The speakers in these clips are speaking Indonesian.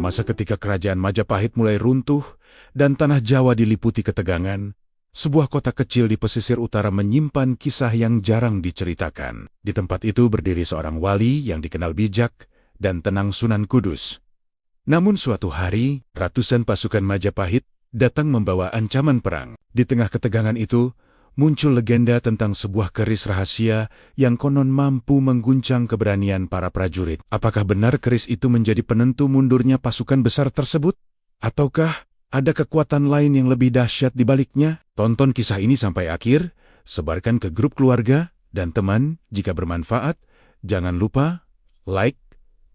masa ketika kerajaan Majapahit mulai runtuh dan tanah Jawa diliputi ketegangan, sebuah kota kecil di pesisir utara menyimpan kisah yang jarang diceritakan. Di tempat itu berdiri seorang wali yang dikenal bijak dan tenang, Sunan Kudus. Namun suatu hari, ratusan pasukan Majapahit datang membawa ancaman perang. Di tengah ketegangan itu, muncul legenda tentang sebuah keris rahasia yang konon mampu mengguncang keberanian para prajurit. Apakah benar keris itu menjadi penentu mundurnya pasukan besar tersebut? Ataukah ada kekuatan lain yang lebih dahsyat di baliknya? Tonton kisah ini sampai akhir, sebarkan ke grup keluarga dan teman jika bermanfaat. Jangan lupa like,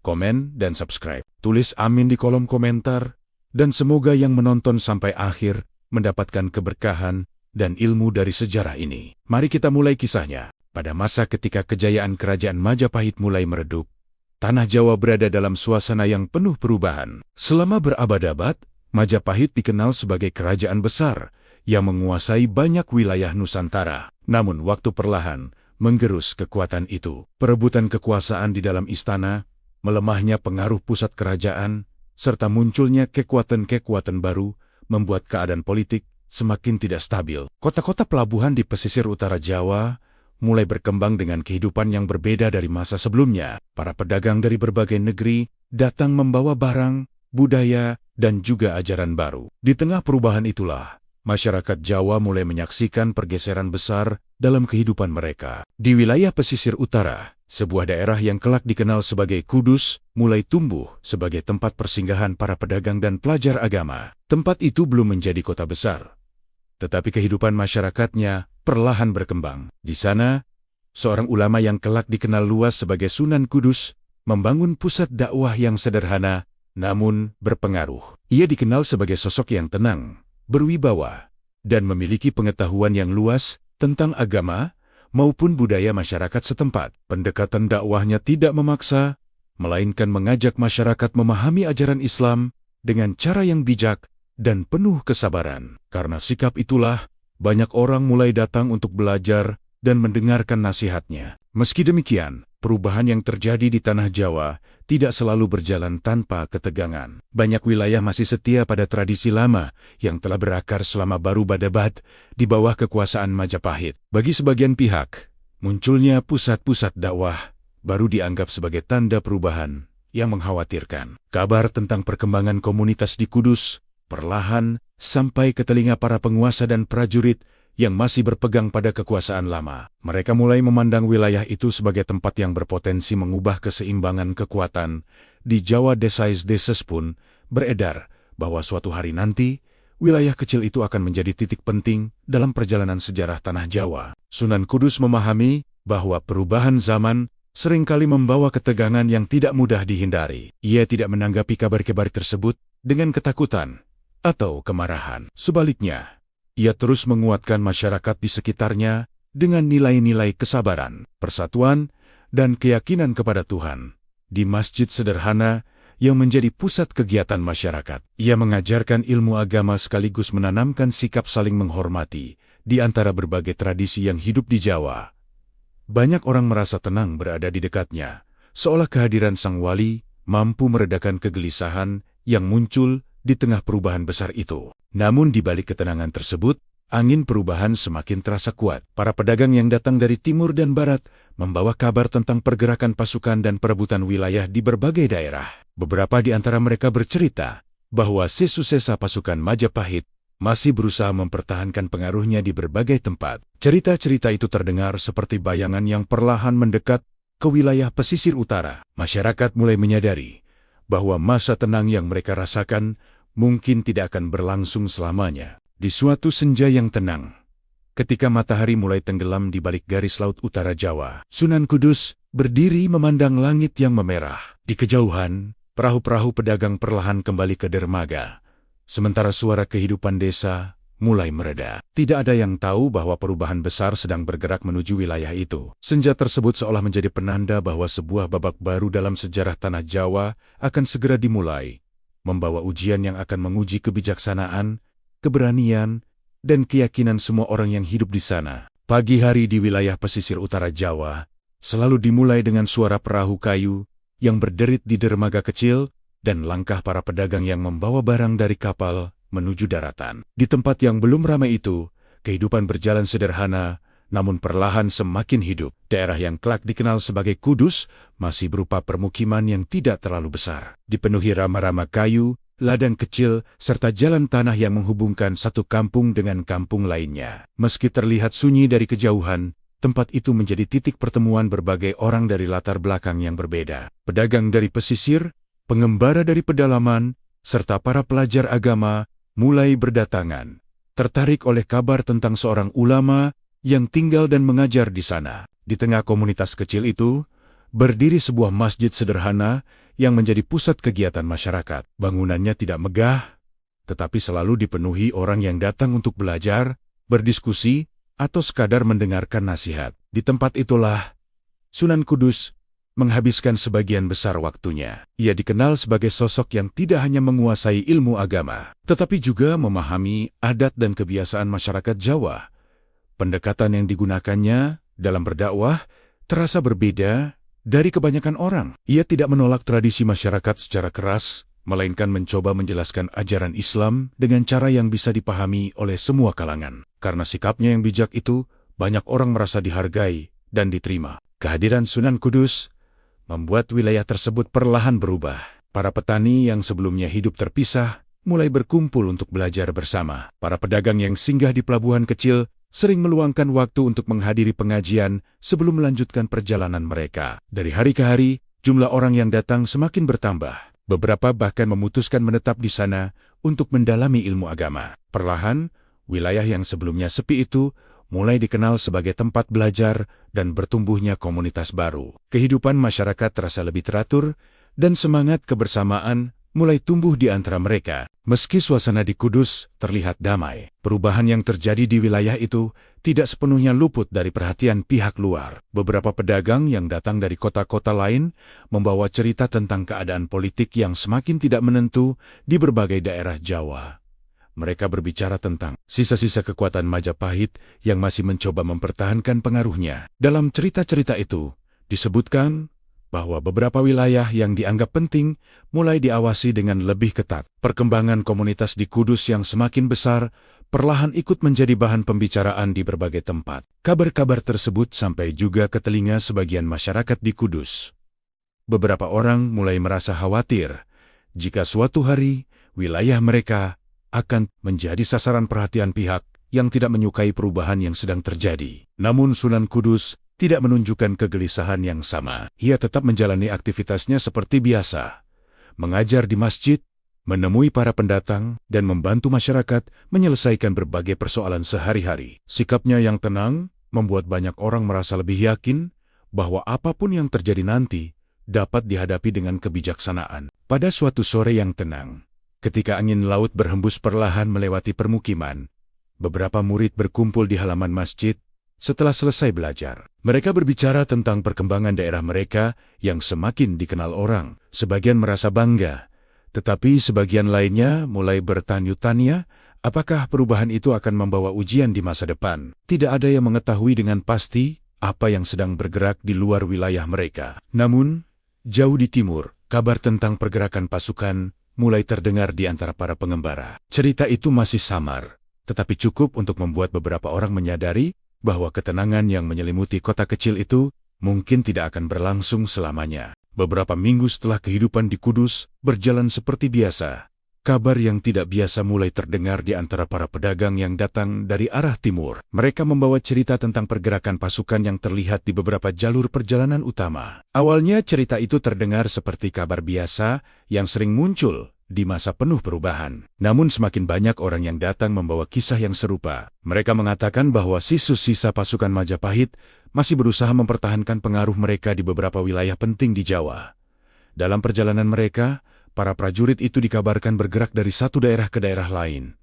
komen, dan subscribe. Tulis amin di kolom komentar, dan semoga yang menonton sampai akhir mendapatkan keberkahan dan ilmu dari sejarah ini. Mari kita mulai kisahnya. Pada masa ketika kejayaan kerajaan Majapahit mulai meredup, tanah Jawa berada dalam suasana yang penuh perubahan. Selama berabad-abad, Majapahit dikenal sebagai kerajaan besar yang menguasai banyak wilayah Nusantara. Namun waktu perlahan menggerus kekuatan itu. Perebutan kekuasaan di dalam istana, melemahnya pengaruh pusat kerajaan, serta munculnya kekuatan-kekuatan baru membuat keadaan politik semakin tidak stabil. Kota-kota pelabuhan di pesisir utara Jawa mulai berkembang dengan kehidupan yang berbeda dari masa sebelumnya. Para pedagang dari berbagai negeri datang membawa barang, budaya, dan juga ajaran baru. Di tengah perubahan itulah, masyarakat Jawa mulai menyaksikan pergeseran besar dalam kehidupan mereka. Di wilayah pesisir utara, sebuah daerah yang kelak dikenal sebagai Kudus mulai tumbuh sebagai tempat persinggahan para pedagang dan pelajar agama. Tempat itu belum menjadi kota besar, tetapi kehidupan masyarakatnya perlahan berkembang. Di sana, seorang ulama yang kelak dikenal luas sebagai Sunan Kudus membangun pusat dakwah yang sederhana namun berpengaruh. Ia dikenal sebagai sosok yang tenang, berwibawa, dan memiliki pengetahuan yang luas tentang agama maupun budaya masyarakat setempat. Pendekatan dakwahnya tidak memaksa, melainkan mengajak masyarakat memahami ajaran Islam dengan cara yang bijak dan penuh kesabaran. Karena sikap itulah, banyak orang mulai datang untuk belajar dan mendengarkan nasihatnya. Meski demikian, perubahan yang terjadi di tanah Jawa tidak selalu berjalan tanpa ketegangan. Banyak wilayah masih setia pada tradisi lama yang telah berakar selama baru abad di bawah kekuasaan Majapahit. Bagi sebagian pihak, munculnya pusat-pusat dakwah baru dianggap sebagai tanda perubahan yang mengkhawatirkan. Kabar tentang perkembangan komunitas di Kudus perlahan sampai ke telinga para penguasa dan prajurit yang masih berpegang pada kekuasaan lama. Mereka mulai memandang wilayah itu sebagai tempat yang berpotensi mengubah keseimbangan kekuatan. Di Jawa desas-deses pun beredar bahwa suatu hari nanti, wilayah kecil itu akan menjadi titik penting dalam perjalanan sejarah tanah Jawa. Sunan Kudus memahami bahwa perubahan zaman seringkali membawa ketegangan yang tidak mudah dihindari. Ia tidak menanggapi kabar-kabar tersebut dengan ketakutan atau kemarahan. Sebaliknya, ia terus menguatkan masyarakat di sekitarnya dengan nilai-nilai kesabaran, persatuan, dan keyakinan kepada Tuhan. Di masjid sederhana yang menjadi pusat kegiatan masyarakat, ia mengajarkan ilmu agama sekaligus menanamkan sikap saling menghormati di antara berbagai tradisi yang hidup di Jawa. Banyak orang merasa tenang berada di dekatnya, seolah kehadiran sang wali mampu meredakan kegelisahan yang muncul di tengah perubahan besar itu. Namun di balik ketenangan tersebut, angin perubahan semakin terasa kuat. Para pedagang yang datang dari timur dan barat membawa kabar tentang pergerakan pasukan dan perebutan wilayah di berbagai daerah. Beberapa di antara mereka bercerita bahwa sisa-sisa pasukan Majapahit masih berusaha mempertahankan pengaruhnya di berbagai tempat. Cerita-cerita itu terdengar seperti bayangan yang perlahan mendekat ke wilayah pesisir utara. Masyarakat mulai menyadari bahwa masa tenang yang mereka rasakan mungkin tidak akan berlangsung selamanya. Di suatu senja yang tenang, ketika matahari mulai tenggelam di balik garis laut utara Jawa, Sunan Kudus berdiri memandang langit yang memerah. Di kejauhan, perahu-perahu pedagang perlahan kembali ke dermaga, sementara suara kehidupan desa mulai mereda. Tidak ada yang tahu bahwa perubahan besar sedang bergerak menuju wilayah itu. Senja tersebut seolah menjadi penanda bahwa sebuah babak baru dalam sejarah tanah Jawa akan segera dimulai, membawa ujian yang akan menguji kebijaksanaan, keberanian, dan keyakinan semua orang yang hidup di sana. Pagi hari di wilayah pesisir utara Jawa selalu dimulai dengan suara perahu kayu yang berderit di dermaga kecil dan langkah para pedagang yang membawa barang dari kapal menuju daratan. Di tempat yang belum ramai itu, kehidupan berjalan sederhana, namun perlahan semakin hidup. Daerah yang kelak dikenal sebagai Kudus masih berupa permukiman yang tidak terlalu besar, dipenuhi rama-rama kayu, ladang kecil, serta jalan tanah yang menghubungkan satu kampung dengan kampung lainnya. Meski terlihat sunyi dari kejauhan, tempat itu menjadi titik pertemuan berbagai orang dari latar belakang yang berbeda. Pedagang dari pesisir, pengembara dari pedalaman, serta para pelajar agama mulai berdatangan, tertarik oleh kabar tentang seorang ulama yang tinggal dan mengajar di sana. Di tengah komunitas kecil itu, berdiri sebuah masjid sederhana yang menjadi pusat kegiatan masyarakat. Bangunannya tidak megah, tetapi selalu dipenuhi orang yang datang untuk belajar, berdiskusi, atau sekadar mendengarkan nasihat. Di tempat itulah Sunan Kudus menghabiskan sebagian besar waktunya. Ia dikenal sebagai sosok yang tidak hanya menguasai ilmu agama, tetapi juga memahami adat dan kebiasaan masyarakat Jawa. Pendekatan yang digunakannya dalam berdakwah terasa berbeda dari kebanyakan orang. Ia tidak menolak tradisi masyarakat secara keras, melainkan mencoba menjelaskan ajaran Islam dengan cara yang bisa dipahami oleh semua kalangan. Karena sikapnya yang bijak itu, banyak orang merasa dihargai dan diterima. Kehadiran Sunan Kudus membuat wilayah tersebut perlahan berubah. Para petani yang sebelumnya hidup terpisah mulai berkumpul untuk belajar bersama. Para pedagang yang singgah di pelabuhan kecil sering meluangkan waktu untuk menghadiri pengajian sebelum melanjutkan perjalanan mereka. Dari hari ke hari, jumlah orang yang datang semakin bertambah. Beberapa bahkan memutuskan menetap di sana untuk mendalami ilmu agama. Perlahan, wilayah yang sebelumnya sepi itu mulai dikenal sebagai tempat belajar dan bertumbuhnya komunitas baru. Kehidupan masyarakat terasa lebih teratur dan semangat kebersamaan mulai tumbuh di antara mereka. Meski suasana di Kudus terlihat damai, perubahan yang terjadi di wilayah itu tidak sepenuhnya luput dari perhatian pihak luar. Beberapa pedagang yang datang dari kota-kota lain membawa cerita tentang keadaan politik yang semakin tidak menentu di berbagai daerah Jawa. Mereka berbicara tentang sisa-sisa kekuatan Majapahit yang masih mencoba mempertahankan pengaruhnya. Dalam cerita-cerita itu, disebutkan bahwa beberapa wilayah yang dianggap penting mulai diawasi dengan lebih ketat. Perkembangan komunitas di Kudus yang semakin besar perlahan ikut menjadi bahan pembicaraan di berbagai tempat. Kabar-kabar tersebut sampai juga ke telinga sebagian masyarakat di Kudus. Beberapa orang mulai merasa khawatir jika suatu hari wilayah mereka akan menjadi sasaran perhatian pihak yang tidak menyukai perubahan yang sedang terjadi. Namun Sunan Kudus tidak menunjukkan kegelisahan yang sama. Ia tetap menjalani aktivitasnya seperti biasa, mengajar di masjid, menemui para pendatang, dan membantu masyarakat menyelesaikan berbagai persoalan sehari-hari. Sikapnya yang tenang membuat banyak orang merasa lebih yakin bahwa apapun yang terjadi nanti dapat dihadapi dengan kebijaksanaan. Pada suatu sore yang tenang, ketika angin laut berhembus perlahan melewati permukiman, beberapa murid berkumpul di halaman masjid. Setelah selesai belajar, mereka berbicara tentang perkembangan daerah mereka yang semakin dikenal orang. Sebagian merasa bangga, tetapi sebagian lainnya mulai bertanya-tanya apakah perubahan itu akan membawa ujian di masa depan. Tidak ada yang mengetahui dengan pasti apa yang sedang bergerak di luar wilayah mereka. Namun, jauh di timur, kabar tentang pergerakan pasukan mulai terdengar di antara para pengembara. Cerita itu masih samar, tetapi cukup untuk membuat beberapa orang menyadari bahwa ketenangan yang menyelimuti kota kecil itu mungkin tidak akan berlangsung selamanya. Beberapa minggu setelah kehidupan di Kudus berjalan seperti biasa, kabar yang tidak biasa mulai terdengar di antara para pedagang yang datang dari arah timur. Mereka membawa cerita tentang pergerakan pasukan yang terlihat di beberapa jalur perjalanan utama. Awalnya cerita itu terdengar seperti kabar biasa yang sering muncul di masa penuh perubahan. Namun semakin banyak orang yang datang membawa kisah yang serupa. Mereka mengatakan bahwa sisa pasukan Majapahit masih berusaha mempertahankan pengaruh mereka di beberapa wilayah penting di Jawa. Dalam perjalanan mereka, para prajurit itu dikabarkan bergerak dari satu daerah ke daerah lain,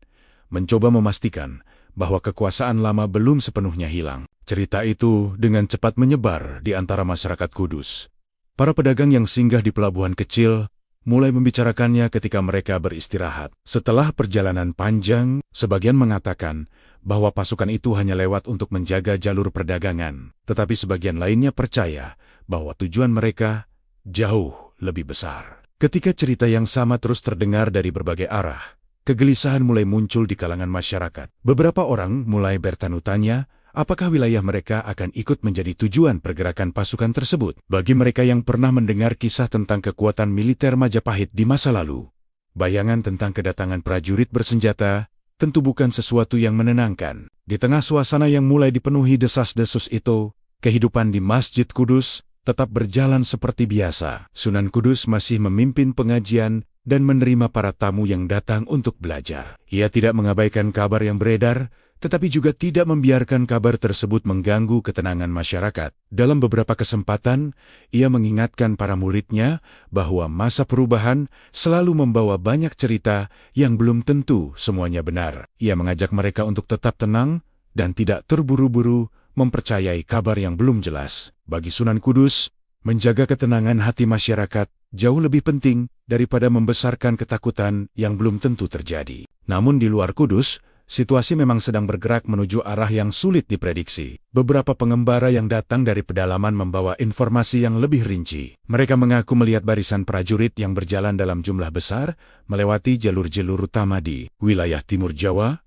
mencoba memastikan bahwa kekuasaan lama belum sepenuhnya hilang. Cerita itu dengan cepat menyebar di antara masyarakat Kudus. Para pedagang yang singgah di pelabuhan kecil mulai membicarakannya ketika mereka beristirahat. Setelah perjalanan panjang, sebagian mengatakan bahwa pasukan itu hanya lewat untuk menjaga jalur perdagangan, tetapi sebagian lainnya percaya bahwa tujuan mereka jauh lebih besar. Ketika cerita yang sama terus terdengar dari berbagai arah, kegelisahan mulai muncul di kalangan masyarakat. Beberapa orang mulai bertanya-tanya, apakah wilayah mereka akan ikut menjadi tujuan pergerakan pasukan tersebut? Bagi mereka yang pernah mendengar kisah tentang kekuatan militer Majapahit di masa lalu, bayangan tentang kedatangan prajurit bersenjata tentu bukan sesuatu yang menenangkan. Di tengah suasana yang mulai dipenuhi desas-desus itu, kehidupan di Masjid Kudus tetap berjalan seperti biasa. Sunan Kudus masih memimpin pengajian dan menerima para tamu yang datang untuk belajar. Ia tidak mengabaikan kabar yang beredar, tetapi juga tidak membiarkan kabar tersebut mengganggu ketenangan masyarakat. Dalam beberapa kesempatan, ia mengingatkan para muridnya bahwa masa perubahan selalu membawa banyak cerita yang belum tentu semuanya benar. Ia mengajak mereka untuk tetap tenang dan tidak terburu-buru mempercayai kabar yang belum jelas. Bagi Sunan Kudus, menjaga ketenangan hati masyarakat jauh lebih penting daripada membesarkan ketakutan yang belum tentu terjadi. Namun di luar Kudus, situasi memang sedang bergerak menuju arah yang sulit diprediksi. Beberapa pengembara yang datang dari pedalaman membawa informasi yang lebih rinci. Mereka mengaku melihat barisan prajurit yang berjalan dalam jumlah besar melewati jalur-jalur utama di wilayah timur Jawa.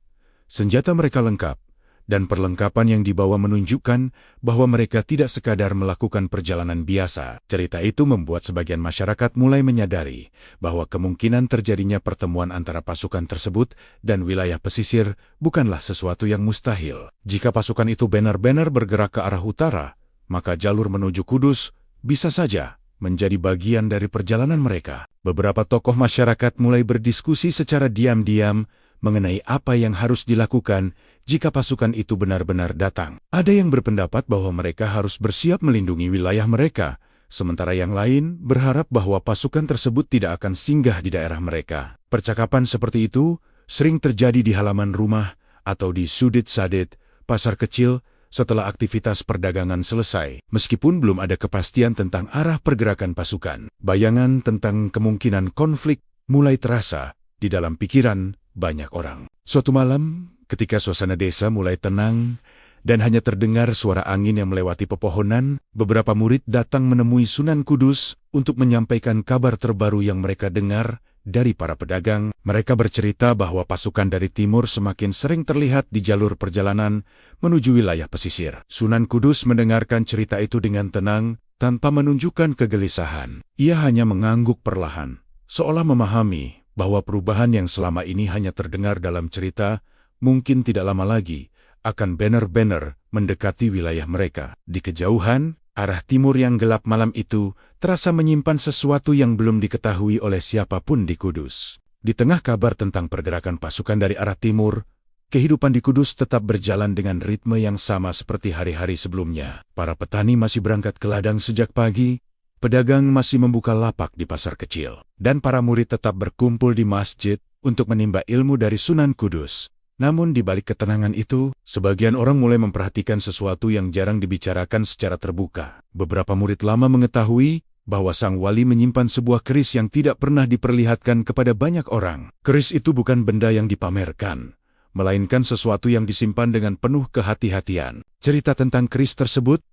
Senjata mereka lengkap, dan perlengkapan yang dibawa menunjukkan bahwa mereka tidak sekadar melakukan perjalanan biasa. Cerita itu membuat sebagian masyarakat mulai menyadari bahwa kemungkinan terjadinya pertemuan antara pasukan tersebut dan wilayah pesisir bukanlah sesuatu yang mustahil. Jika pasukan itu benar-benar bergerak ke arah utara, maka jalur menuju Kudus bisa saja menjadi bagian dari perjalanan mereka. Beberapa tokoh masyarakat mulai berdiskusi secara diam-diam mengenai apa yang harus dilakukan jika pasukan itu benar-benar datang. Ada yang berpendapat bahwa mereka harus bersiap melindungi wilayah mereka, sementara yang lain berharap bahwa pasukan tersebut tidak akan singgah di daerah mereka. Percakapan seperti itu sering terjadi di halaman rumah atau di sudit-sadit pasar kecil setelah aktivitas perdagangan selesai. Meskipun belum ada kepastian tentang arah pergerakan pasukan, bayangan tentang kemungkinan konflik mulai terasa di dalam pikiran banyak orang. Suatu malam, ketika suasana desa mulai tenang dan hanya terdengar suara angin yang melewati pepohonan, beberapa murid datang menemui Sunan Kudus untuk menyampaikan kabar terbaru yang mereka dengar dari para pedagang. Mereka bercerita bahwa pasukan dari timur semakin sering terlihat di jalur perjalanan menuju wilayah pesisir. Sunan Kudus mendengarkan cerita itu dengan tenang, tanpa menunjukkan kegelisahan. Ia hanya mengangguk perlahan, seolah memahami bahwa perubahan yang selama ini hanya terdengar dalam cerita, mungkin tidak lama lagi akan benar-benar mendekati wilayah mereka. Di kejauhan, arah timur yang gelap malam itu terasa menyimpan sesuatu yang belum diketahui oleh siapapun di Kudus. Di tengah kabar tentang pergerakan pasukan dari arah timur, kehidupan di Kudus tetap berjalan dengan ritme yang sama seperti hari-hari sebelumnya. Para petani masih berangkat ke ladang sejak pagi, pedagang masih membuka lapak di pasar kecil, dan para murid tetap berkumpul di masjid untuk menimba ilmu dari Sunan Kudus. Namun di balik ketenangan itu, sebagian orang mulai memperhatikan sesuatu yang jarang dibicarakan secara terbuka. Beberapa murid lama mengetahui bahwa sang wali menyimpan sebuah keris yang tidak pernah diperlihatkan kepada banyak orang. Keris itu bukan benda yang dipamerkan, melainkan sesuatu yang disimpan dengan penuh kehati-hatian. Cerita tentang keris tersebut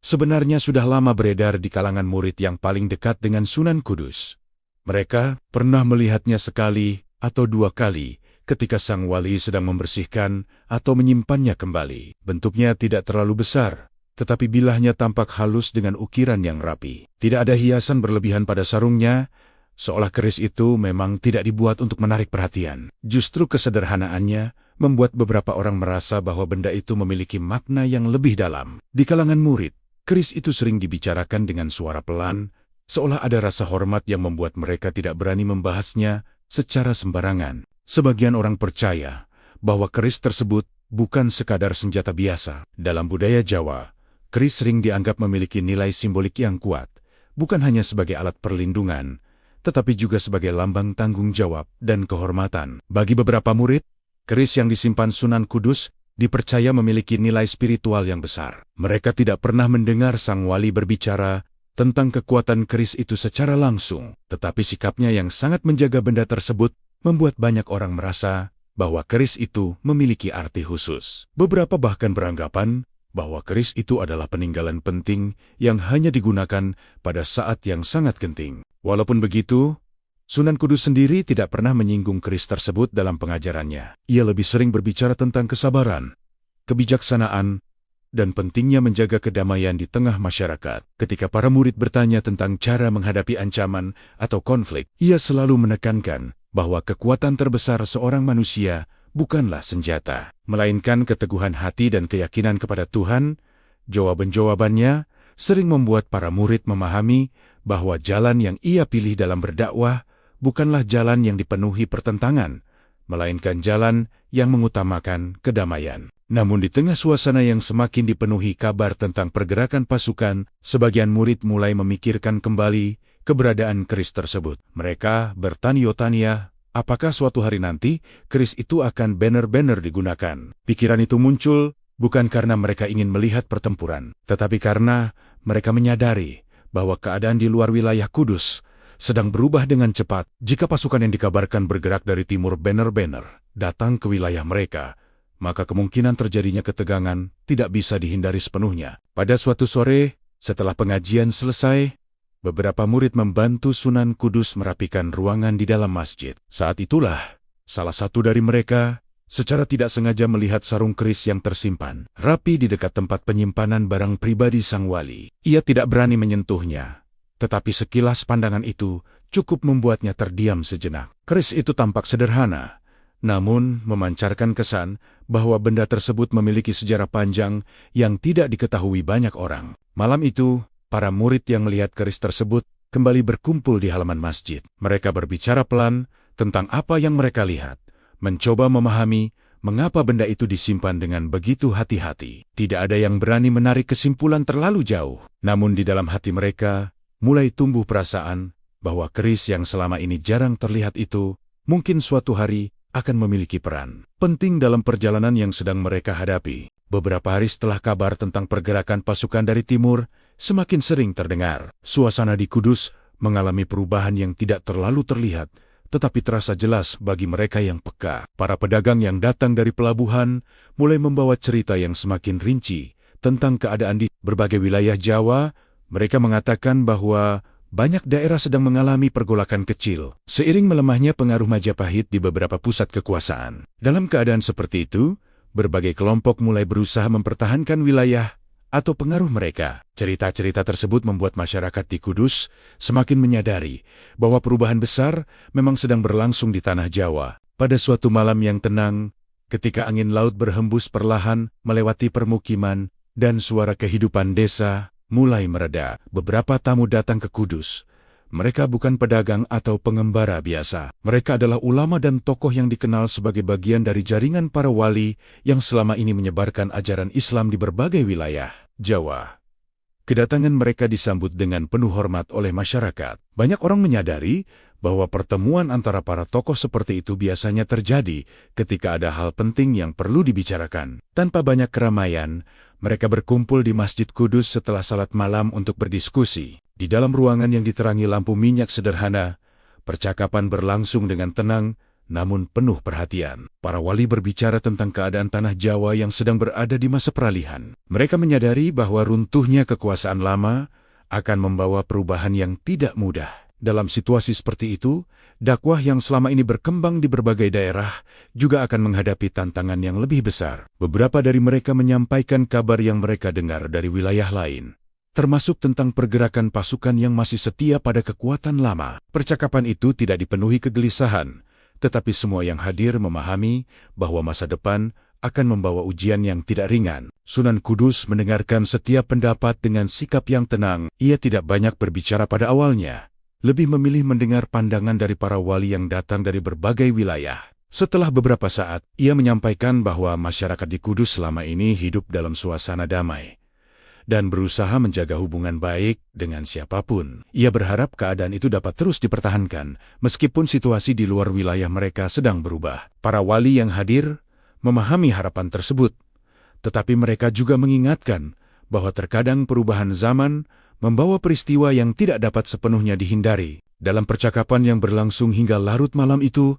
sebenarnya sudah lama beredar di kalangan murid yang paling dekat dengan Sunan Kudus. Mereka pernah melihatnya sekali atau dua kali ketika sang wali sedang membersihkan atau menyimpannya kembali. Bentuknya tidak terlalu besar, tetapi bilahnya tampak halus dengan ukiran yang rapi. Tidak ada hiasan berlebihan pada sarungnya, seolah keris itu memang tidak dibuat untuk menarik perhatian. Justru kesederhanaannya membuat beberapa orang merasa bahwa benda itu memiliki makna yang lebih dalam. Di kalangan murid, keris itu sering dibicarakan dengan suara pelan, seolah ada rasa hormat yang membuat mereka tidak berani membahasnya secara sembarangan. Sebagian orang percaya bahwa keris tersebut bukan sekadar senjata biasa. Dalam budaya Jawa, keris sering dianggap memiliki nilai simbolik yang kuat, bukan hanya sebagai alat perlindungan, tetapi juga sebagai lambang tanggung jawab dan kehormatan. Bagi beberapa murid, keris yang disimpan Sunan Kudus dipercaya memiliki nilai spiritual yang besar. Mereka tidak pernah mendengar sang wali berbicara tentang kekuatan keris itu secara langsung, tetapi sikapnya yang sangat menjaga benda tersebut membuat banyak orang merasa bahwa keris itu memiliki arti khusus. Beberapa bahkan beranggapan bahwa keris itu adalah peninggalan penting yang hanya digunakan pada saat yang sangat genting. Walaupun begitu, Sunan Kudus sendiri tidak pernah menyinggung keris tersebut dalam pengajarannya. Ia lebih sering berbicara tentang kesabaran, kebijaksanaan, dan pentingnya menjaga kedamaian di tengah masyarakat. Ketika para murid bertanya tentang cara menghadapi ancaman atau konflik, ia selalu menekankan bahwa kekuatan terbesar seorang manusia bukanlah senjata, melainkan keteguhan hati dan keyakinan kepada Tuhan. Jawaban-jawabannya sering membuat para murid memahami bahwa jalan yang ia pilih dalam berdakwah bukanlah jalan yang dipenuhi pertentangan, melainkan jalan yang mengutamakan kedamaian. Namun di tengah suasana yang semakin dipenuhi kabar tentang pergerakan pasukan, sebagian murid mulai memikirkan kembali keberadaan keris tersebut. Mereka bertanya-tanya, apakah suatu hari nanti keris itu akan benar-benar digunakan? Pikiran itu muncul bukan karena mereka ingin melihat pertempuran, tetapi karena mereka menyadari bahwa keadaan di luar wilayah Kudus sedang berubah dengan cepat. Jika pasukan yang dikabarkan bergerak dari timur benar-benar datang ke wilayah mereka, maka kemungkinan terjadinya ketegangan tidak bisa dihindari sepenuhnya. Pada suatu sore, setelah pengajian selesai, beberapa murid membantu Sunan Kudus merapikan ruangan di dalam masjid. Saat itulah, salah satu dari mereka secara tidak sengaja melihat sarung keris yang tersimpan rapi di dekat tempat penyimpanan barang pribadi sang wali. Ia tidak berani menyentuhnya, tetapi sekilas pandangan itu cukup membuatnya terdiam sejenak. Keris itu tampak sederhana, namun memancarkan kesan bahwa benda tersebut memiliki sejarah panjang yang tidak diketahui banyak orang. Malam itu, para murid yang melihat keris tersebut kembali berkumpul di halaman masjid. Mereka berbicara pelan tentang apa yang mereka lihat, mencoba memahami mengapa benda itu disimpan dengan begitu hati-hati. Tidak ada yang berani menarik kesimpulan terlalu jauh, namun di dalam hati mereka mulai tumbuh perasaan bahwa keris yang selama ini jarang terlihat itu mungkin suatu hari akan memiliki peran penting dalam perjalanan yang sedang mereka hadapi. Beberapa hari setelah kabar tentang pergerakan pasukan dari timur semakin sering terdengar, suasana di Kudus mengalami perubahan yang tidak terlalu terlihat, tetapi terasa jelas bagi mereka yang peka. Para pedagang yang datang dari pelabuhan mulai membawa cerita yang semakin rinci tentang keadaan di berbagai wilayah Jawa. Mereka mengatakan bahwa banyak daerah sedang mengalami pergolakan kecil, seiring melemahnya pengaruh Majapahit di beberapa pusat kekuasaan. Dalam keadaan seperti itu, berbagai kelompok mulai berusaha mempertahankan wilayah atau pengaruh mereka. Cerita-cerita tersebut membuat masyarakat di Kudus semakin menyadari bahwa perubahan besar memang sedang berlangsung di tanah Jawa. Pada suatu malam yang tenang, ketika angin laut berhembus perlahan melewati permukiman dan suara kehidupan desa mulai mereda, beberapa tamu datang ke Kudus. Mereka bukan pedagang atau pengembara biasa. Mereka adalah ulama dan tokoh yang dikenal sebagai bagian dari jaringan para wali yang selama ini menyebarkan ajaran Islam di berbagai wilayah Jawa. Kedatangan mereka disambut dengan penuh hormat oleh masyarakat. Banyak orang menyadari bahwa pertemuan antara para tokoh seperti itu biasanya terjadi ketika ada hal penting yang perlu dibicarakan. Tanpa banyak keramaian, mereka berkumpul di Masjid Kudus setelah salat malam untuk berdiskusi. Di dalam ruangan yang diterangi lampu minyak sederhana, percakapan berlangsung dengan tenang namun penuh perhatian. Para wali berbicara tentang keadaan tanah Jawa yang sedang berada di masa peralihan. Mereka menyadari bahwa runtuhnya kekuasaan lama akan membawa perubahan yang tidak mudah. Dalam situasi seperti itu, dakwah yang selama ini berkembang di berbagai daerah juga akan menghadapi tantangan yang lebih besar. Beberapa dari mereka menyampaikan kabar yang mereka dengar dari wilayah lain, termasuk tentang pergerakan pasukan yang masih setia pada kekuatan lama. Percakapan itu tidak dipenuhi kegelisahan, tetapi semua yang hadir memahami bahwa masa depan akan membawa ujian yang tidak ringan. Sunan Kudus mendengarkan setiap pendapat dengan sikap yang tenang. Ia tidak banyak berbicara pada awalnya, lebih memilih mendengar pandangan dari para wali yang datang dari berbagai wilayah. Setelah beberapa saat, ia menyampaikan bahwa masyarakat di Kudus selama ini hidup dalam suasana damai dan berusaha menjaga hubungan baik dengan siapapun. Ia berharap keadaan itu dapat terus dipertahankan, meskipun situasi di luar wilayah mereka sedang berubah. Para wali yang hadir memahami harapan tersebut, tetapi mereka juga mengingatkan bahwa terkadang perubahan zaman membawa peristiwa yang tidak dapat sepenuhnya dihindari. Dalam percakapan yang berlangsung hingga larut malam itu,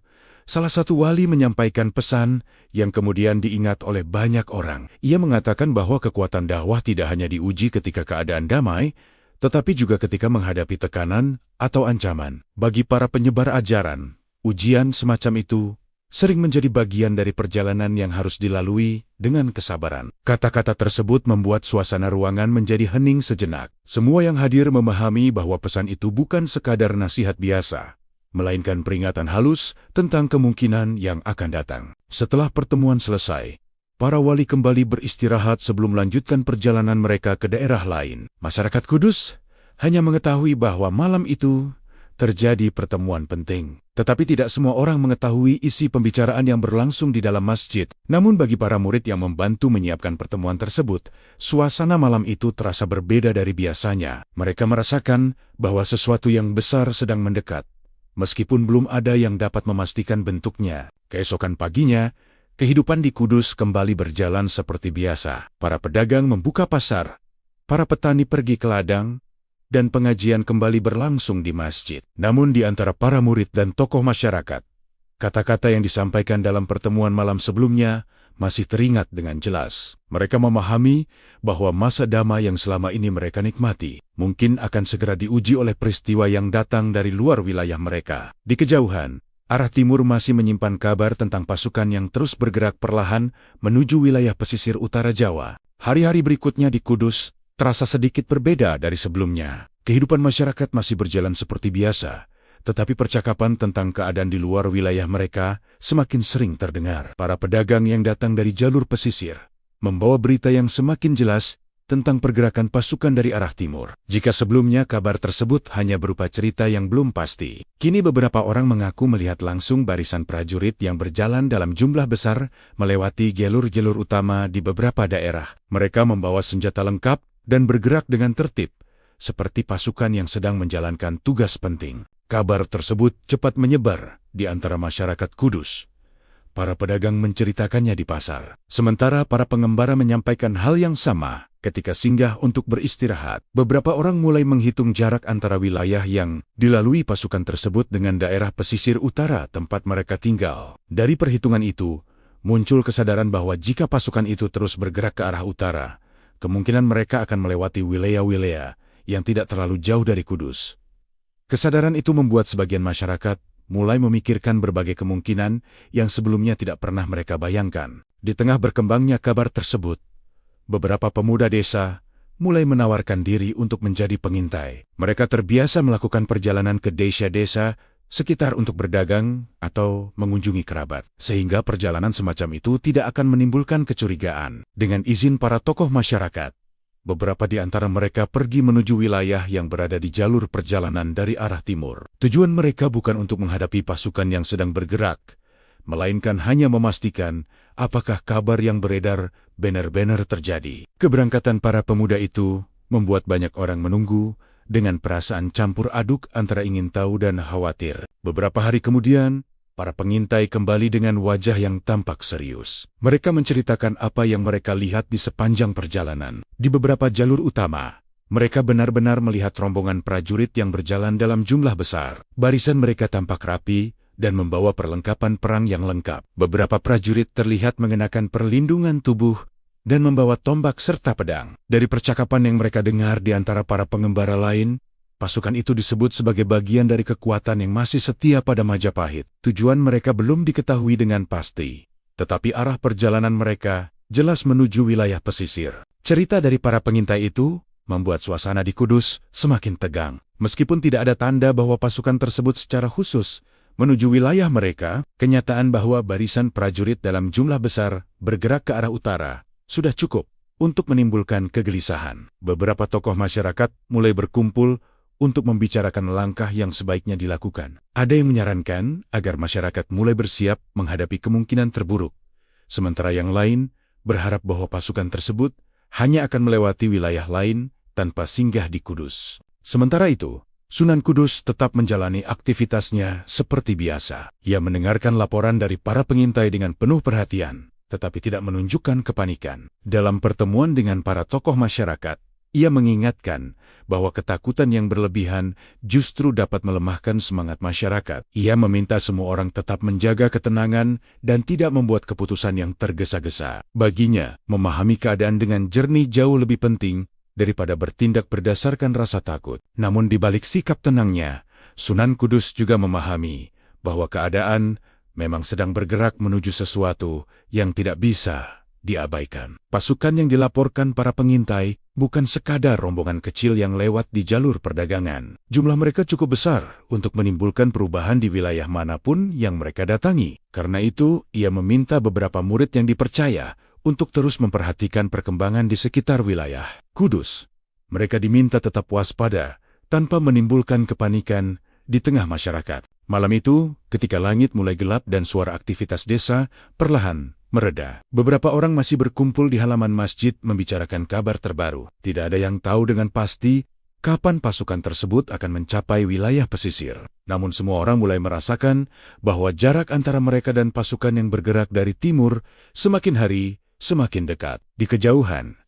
Salah satu wali menyampaikan pesan yang kemudian diingat oleh banyak orang. Ia mengatakan bahwa kekuatan dakwah tidak hanya diuji ketika keadaan damai, tetapi juga ketika menghadapi tekanan atau ancaman. Bagi para penyebar ajaran, ujian semacam itu sering menjadi bagian dari perjalanan yang harus dilalui dengan kesabaran. Kata-kata tersebut membuat suasana ruangan menjadi hening sejenak. Semua yang hadir memahami bahwa pesan itu bukan sekadar nasihat biasa, melainkan peringatan halus tentang kemungkinan yang akan datang. Setelah pertemuan selesai, para wali kembali beristirahat sebelum melanjutkan perjalanan mereka ke daerah lain. Masyarakat Kudus hanya mengetahui bahwa malam itu terjadi pertemuan penting. Tetapi tidak semua orang mengetahui isi pembicaraan yang berlangsung di dalam masjid. Namun bagi para murid yang membantu menyiapkan pertemuan tersebut, suasana malam itu terasa berbeda dari biasanya. Mereka merasakan bahwa sesuatu yang besar sedang mendekat, meskipun belum ada yang dapat memastikan bentuknya. Keesokan paginya, kehidupan di Kudus kembali berjalan seperti biasa. Para pedagang membuka pasar, para petani pergi ke ladang, dan pengajian kembali berlangsung di masjid. Namun di antara para murid dan tokoh masyarakat, kata-kata yang disampaikan dalam pertemuan malam sebelumnya masih teringat dengan jelas. Mereka memahami bahwa masa damai yang selama ini mereka nikmati mungkin akan segera diuji oleh peristiwa yang datang dari luar wilayah mereka. Di kejauhan, arah timur masih menyimpan kabar tentang pasukan yang terus bergerak perlahan menuju wilayah pesisir utara Jawa. Hari-hari berikutnya di Kudus terasa sedikit berbeda dari sebelumnya. Kehidupan masyarakat masih berjalan seperti biasa, tetapi percakapan tentang keadaan di luar wilayah mereka semakin sering terdengar. Para pedagang yang datang dari jalur pesisir membawa berita yang semakin jelas tentang pergerakan pasukan dari arah timur. Jika sebelumnya kabar tersebut hanya berupa cerita yang belum pasti, kini beberapa orang mengaku melihat langsung barisan prajurit yang berjalan dalam jumlah besar melewati jalur-jalur utama di beberapa daerah. Mereka membawa senjata lengkap dan bergerak dengan tertib, seperti pasukan yang sedang menjalankan tugas penting. Kabar tersebut cepat menyebar di antara masyarakat Kudus. Para pedagang menceritakannya di pasar, sementara para pengembara menyampaikan hal yang sama ketika singgah untuk beristirahat. Beberapa orang mulai menghitung jarak antara wilayah yang dilalui pasukan tersebut dengan daerah pesisir utara tempat mereka tinggal. Dari perhitungan itu, muncul kesadaran bahwa jika pasukan itu terus bergerak ke arah utara, kemungkinan mereka akan melewati wilayah-wilayah yang tidak terlalu jauh dari Kudus. Kesadaran itu membuat sebagian masyarakat mulai memikirkan berbagai kemungkinan yang sebelumnya tidak pernah mereka bayangkan. Di tengah berkembangnya kabar tersebut, beberapa pemuda desa mulai menawarkan diri untuk menjadi pengintai. Mereka terbiasa melakukan perjalanan ke desa-desa sekitar untuk berdagang atau mengunjungi kerabat, sehingga perjalanan semacam itu tidak akan menimbulkan kecurigaan. Dengan izin para tokoh masyarakat, beberapa di antara mereka pergi menuju wilayah yang berada di jalur perjalanan dari arah timur. Tujuan mereka bukan untuk menghadapi pasukan yang sedang bergerak, melainkan hanya memastikan apakah kabar yang beredar benar-benar terjadi. Keberangkatan para pemuda itu membuat banyak orang menunggu, dengan perasaan campur aduk antara ingin tahu dan khawatir. Beberapa hari kemudian, para pengintai kembali dengan wajah yang tampak serius. Mereka menceritakan apa yang mereka lihat di sepanjang perjalanan. Di beberapa jalur utama, mereka benar-benar melihat rombongan prajurit yang berjalan dalam jumlah besar. Barisan mereka tampak rapi dan membawa perlengkapan perang yang lengkap. Beberapa prajurit terlihat mengenakan perlindungan tubuh dan membawa tombak serta pedang. Dari percakapan yang mereka dengar di antara para pengembara lain, pasukan itu disebut sebagai bagian dari kekuatan yang masih setia pada Majapahit. Tujuan mereka belum diketahui dengan pasti, tetapi arah perjalanan mereka jelas menuju wilayah pesisir. Cerita dari para pengintai itu membuat suasana di Kudus semakin tegang. Meskipun tidak ada tanda bahwa pasukan tersebut secara khusus menuju wilayah mereka, kenyataan bahwa barisan prajurit dalam jumlah besar bergerak ke arah utara sudah cukup untuk menimbulkan kegelisahan. Beberapa tokoh masyarakat mulai berkumpul untuk membicarakan langkah yang sebaiknya dilakukan. Ada yang menyarankan agar masyarakat mulai bersiap menghadapi kemungkinan terburuk, sementara yang lain berharap bahwa pasukan tersebut hanya akan melewati wilayah lain tanpa singgah di Kudus. Sementara itu, Sunan Kudus tetap menjalani aktivitasnya seperti biasa. Ia mendengarkan laporan dari para pengintai dengan penuh perhatian, tetapi tidak menunjukkan kepanikan. Dalam pertemuan dengan para tokoh masyarakat, Ia mengingatkan bahwa ketakutan yang berlebihan justru dapat melemahkan semangat masyarakat. Ia meminta semua orang tetap menjaga ketenangan dan tidak membuat keputusan yang tergesa-gesa. Baginya, memahami keadaan dengan jernih jauh lebih penting daripada bertindak berdasarkan rasa takut. Namun di balik sikap tenangnya, Sunan Kudus juga memahami bahwa keadaan memang sedang bergerak menuju sesuatu yang tidak bisa diabaikan. Pasukan yang dilaporkan para pengintai bukan sekadar rombongan kecil yang lewat di jalur perdagangan. Jumlah mereka cukup besar untuk menimbulkan perubahan di wilayah manapun yang mereka datangi. Karena itu, ia meminta beberapa murid yang dipercaya untuk terus memperhatikan perkembangan di sekitar wilayah Kudus. Mereka diminta tetap waspada tanpa menimbulkan kepanikan di tengah masyarakat. Malam itu, ketika langit mulai gelap dan suara aktivitas desa perlahan mereda, beberapa orang masih berkumpul di halaman masjid membicarakan kabar terbaru. Tidak ada yang tahu dengan pasti kapan pasukan tersebut akan mencapai wilayah pesisir. Namun semua orang mulai merasakan bahwa jarak antara mereka dan pasukan yang bergerak dari timur semakin hari semakin dekat. Di kejauhan,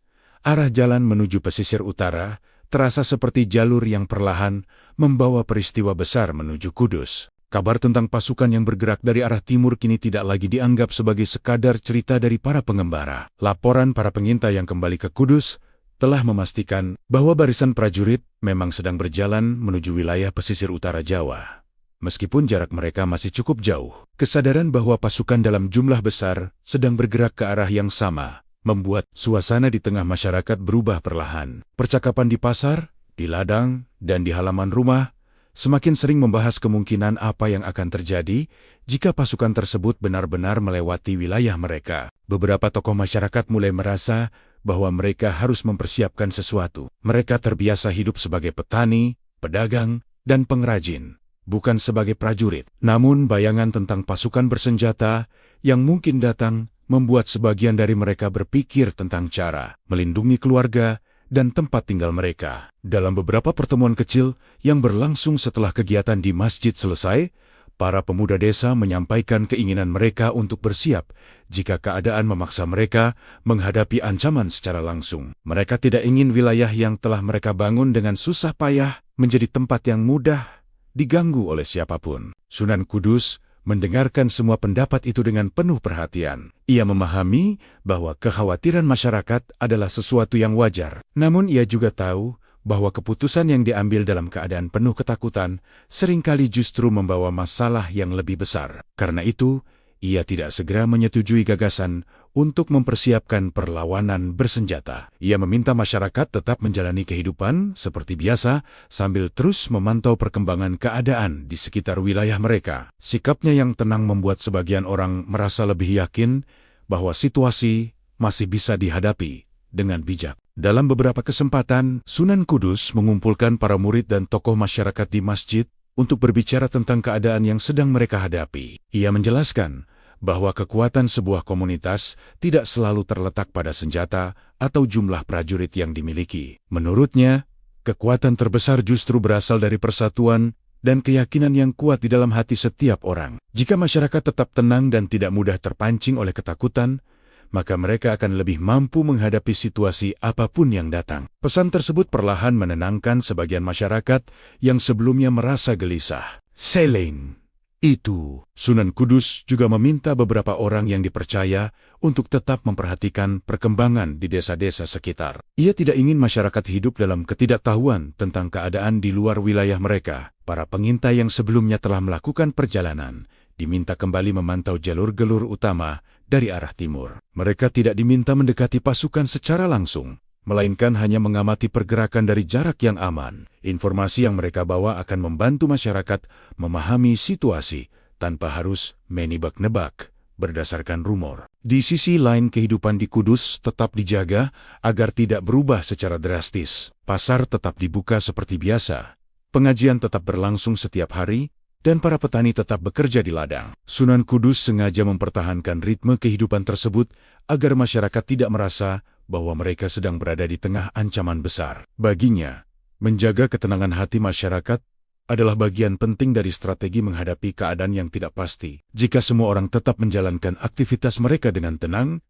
arah jalan menuju pesisir utara terasa seperti jalur yang perlahan membawa peristiwa besar menuju Kudus. Kabar tentang pasukan yang bergerak dari arah timur kini tidak lagi dianggap sebagai sekadar cerita dari para pengembara. Laporan para pengintai yang kembali ke Kudus telah memastikan bahwa barisan prajurit memang sedang berjalan menuju wilayah pesisir utara Jawa. Meskipun jarak mereka masih cukup jauh, kesadaran bahwa pasukan dalam jumlah besar sedang bergerak ke arah yang sama membuat suasana di tengah masyarakat berubah perlahan. Percakapan di pasar, di ladang, dan di halaman rumah semakin sering membahas kemungkinan apa yang akan terjadi jika pasukan tersebut benar-benar melewati wilayah mereka. Beberapa tokoh masyarakat mulai merasa bahwa mereka harus mempersiapkan sesuatu. Mereka terbiasa hidup sebagai petani, pedagang, dan pengrajin, bukan sebagai prajurit. Namun bayangan tentang pasukan bersenjata yang mungkin datang membuat sebagian dari mereka berpikir tentang cara melindungi keluarga dan tempat tinggal mereka. Dalam beberapa pertemuan kecil yang berlangsung setelah kegiatan di masjid selesai, para pemuda desa menyampaikan keinginan mereka untuk bersiap jika keadaan memaksa mereka menghadapi ancaman secara langsung. Mereka tidak ingin wilayah yang telah mereka bangun dengan susah payah menjadi tempat yang mudah diganggu oleh siapapun. Sunan Kudus mendengarkan semua pendapat itu dengan penuh perhatian. Ia memahami bahwa kekhawatiran masyarakat adalah sesuatu yang wajar. Namun ia juga tahu bahwa keputusan yang diambil dalam keadaan penuh ketakutan seringkali justru membawa masalah yang lebih besar. Karena itu, ia tidak segera menyetujui gagasan untuk mempersiapkan perlawanan bersenjata. Ia meminta masyarakat tetap menjalani kehidupan seperti biasa sambil terus memantau perkembangan keadaan di sekitar wilayah mereka. Sikapnya yang tenang membuat sebagian orang merasa lebih yakin bahwa situasi masih bisa dihadapi dengan bijak. Dalam beberapa kesempatan, Sunan Kudus mengumpulkan para murid dan tokoh masyarakat di masjid untuk berbicara tentang keadaan yang sedang mereka hadapi. Ia menjelaskan bahwa kekuatan sebuah komunitas tidak selalu terletak pada senjata atau jumlah prajurit yang dimiliki. Menurutnya, kekuatan terbesar justru berasal dari persatuan dan keyakinan yang kuat di dalam hati setiap orang. Jika masyarakat tetap tenang dan tidak mudah terpancing oleh ketakutan, maka mereka akan lebih mampu menghadapi situasi apapun yang datang. Pesan tersebut perlahan menenangkan sebagian masyarakat yang sebelumnya merasa gelisah. Selain itu, Sunan Kudus juga meminta beberapa orang yang dipercaya untuk tetap memperhatikan perkembangan di desa-desa sekitar. Ia tidak ingin masyarakat hidup dalam ketidaktahuan tentang keadaan di luar wilayah mereka. Para pengintai yang sebelumnya telah melakukan perjalanan diminta kembali memantau jalur-jalur utama dari arah timur. Mereka tidak diminta mendekati pasukan secara langsung, melainkan hanya mengamati pergerakan dari jarak yang aman. Informasi yang mereka bawa akan membantu masyarakat memahami situasi tanpa harus menebak-nebak berdasarkan rumor. Di sisi lain, kehidupan di Kudus tetap dijaga agar tidak berubah secara drastis. Pasar tetap dibuka seperti biasa, pengajian tetap berlangsung setiap hari, dan para petani tetap bekerja di ladang. Sunan Kudus sengaja mempertahankan ritme kehidupan tersebut agar masyarakat tidak merasa bahwa mereka sedang berada di tengah ancaman besar. Baginya, menjaga ketenangan hati masyarakat adalah bagian penting dari strategi menghadapi keadaan yang tidak pasti. Jika semua orang tetap menjalankan aktivitas mereka dengan tenang,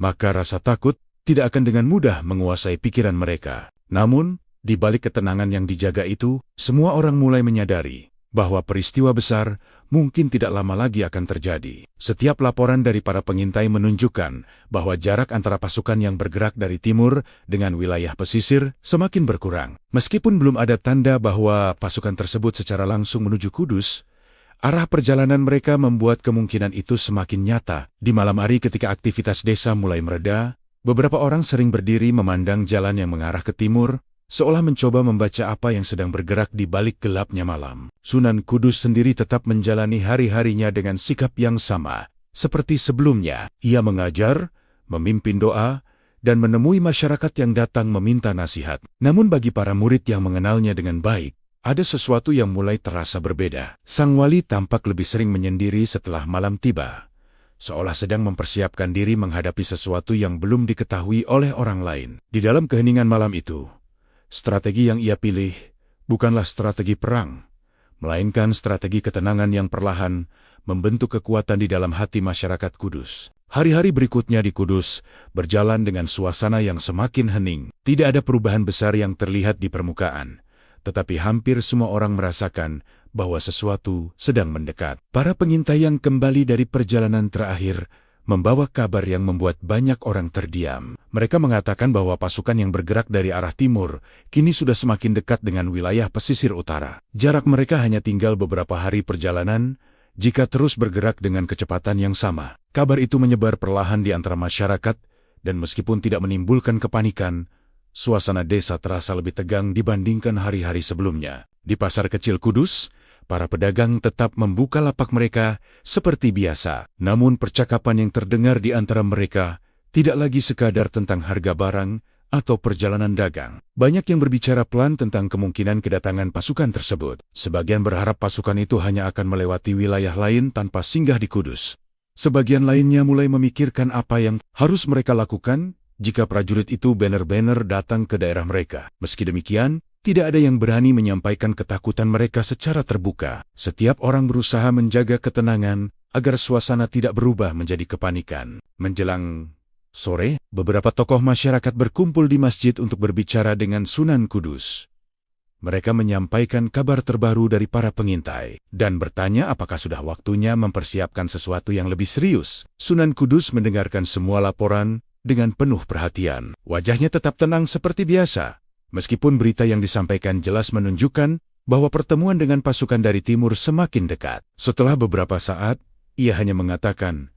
maka rasa takut tidak akan dengan mudah menguasai pikiran mereka. Namun, di balik ketenangan yang dijaga itu, semua orang mulai menyadari bahwa peristiwa besar mungkin tidak lama lagi akan terjadi. Setiap laporan dari para pengintai menunjukkan bahwa jarak antara pasukan yang bergerak dari timur dengan wilayah pesisir semakin berkurang. Meskipun belum ada tanda bahwa pasukan tersebut secara langsung menuju Kudus, arah perjalanan mereka membuat kemungkinan itu semakin nyata. Di malam hari ketika aktivitas desa mulai mereda, beberapa orang sering berdiri memandang jalan yang mengarah ke timur, seolah mencoba membaca apa yang sedang bergerak di balik gelapnya malam. Sunan Kudus sendiri tetap menjalani hari-harinya dengan sikap yang sama. Seperti sebelumnya, ia mengajar, memimpin doa, dan menemui masyarakat yang datang meminta nasihat. Namun bagi para murid yang mengenalnya dengan baik, ada sesuatu yang mulai terasa berbeda. Sang wali tampak lebih sering menyendiri setelah malam tiba, seolah sedang mempersiapkan diri menghadapi sesuatu yang belum diketahui oleh orang lain. Di dalam keheningan malam itu, strategi yang ia pilih bukanlah strategi perang, melainkan strategi ketenangan yang perlahan membentuk kekuatan di dalam hati masyarakat Kudus. Hari-hari berikutnya di Kudus berjalan dengan suasana yang semakin hening. Tidak ada perubahan besar yang terlihat di permukaan, tetapi hampir semua orang merasakan bahwa sesuatu sedang mendekat. Para pengintai yang kembali dari perjalanan terakhir membawa kabar yang membuat banyak orang terdiam. Mereka mengatakan bahwa pasukan yang bergerak dari arah timur kini sudah semakin dekat dengan wilayah pesisir utara. Jarak mereka hanya tinggal beberapa hari perjalanan jika terus bergerak dengan kecepatan yang sama. Kabar itu menyebar perlahan di antara masyarakat, dan meskipun tidak menimbulkan kepanikan, suasana desa terasa lebih tegang dibandingkan hari-hari sebelumnya. Di pasar kecil Kudus, para pedagang tetap membuka lapak mereka seperti biasa. Namun percakapan yang terdengar di antara mereka tidak lagi sekadar tentang harga barang atau perjalanan dagang. Banyak yang berbicara pelan tentang kemungkinan kedatangan pasukan tersebut. Sebagian berharap pasukan itu hanya akan melewati wilayah lain tanpa singgah di Kudus. Sebagian lainnya mulai memikirkan apa yang harus mereka lakukan jika prajurit itu benar-benar datang ke daerah mereka. Meski demikian, tidak ada yang berani menyampaikan ketakutan mereka secara terbuka. Setiap orang berusaha menjaga ketenangan agar suasana tidak berubah menjadi kepanikan. Menjelang sore, beberapa tokoh masyarakat berkumpul di masjid untuk berbicara dengan Sunan Kudus. Mereka menyampaikan kabar terbaru dari para pengintai dan bertanya apakah sudah waktunya mempersiapkan sesuatu yang lebih serius. Sunan Kudus mendengarkan semua laporan dengan penuh perhatian. Wajahnya tetap tenang seperti biasa, meskipun berita yang disampaikan jelas menunjukkan bahwa pertemuan dengan pasukan dari timur semakin dekat. Setelah beberapa saat, ia hanya mengatakan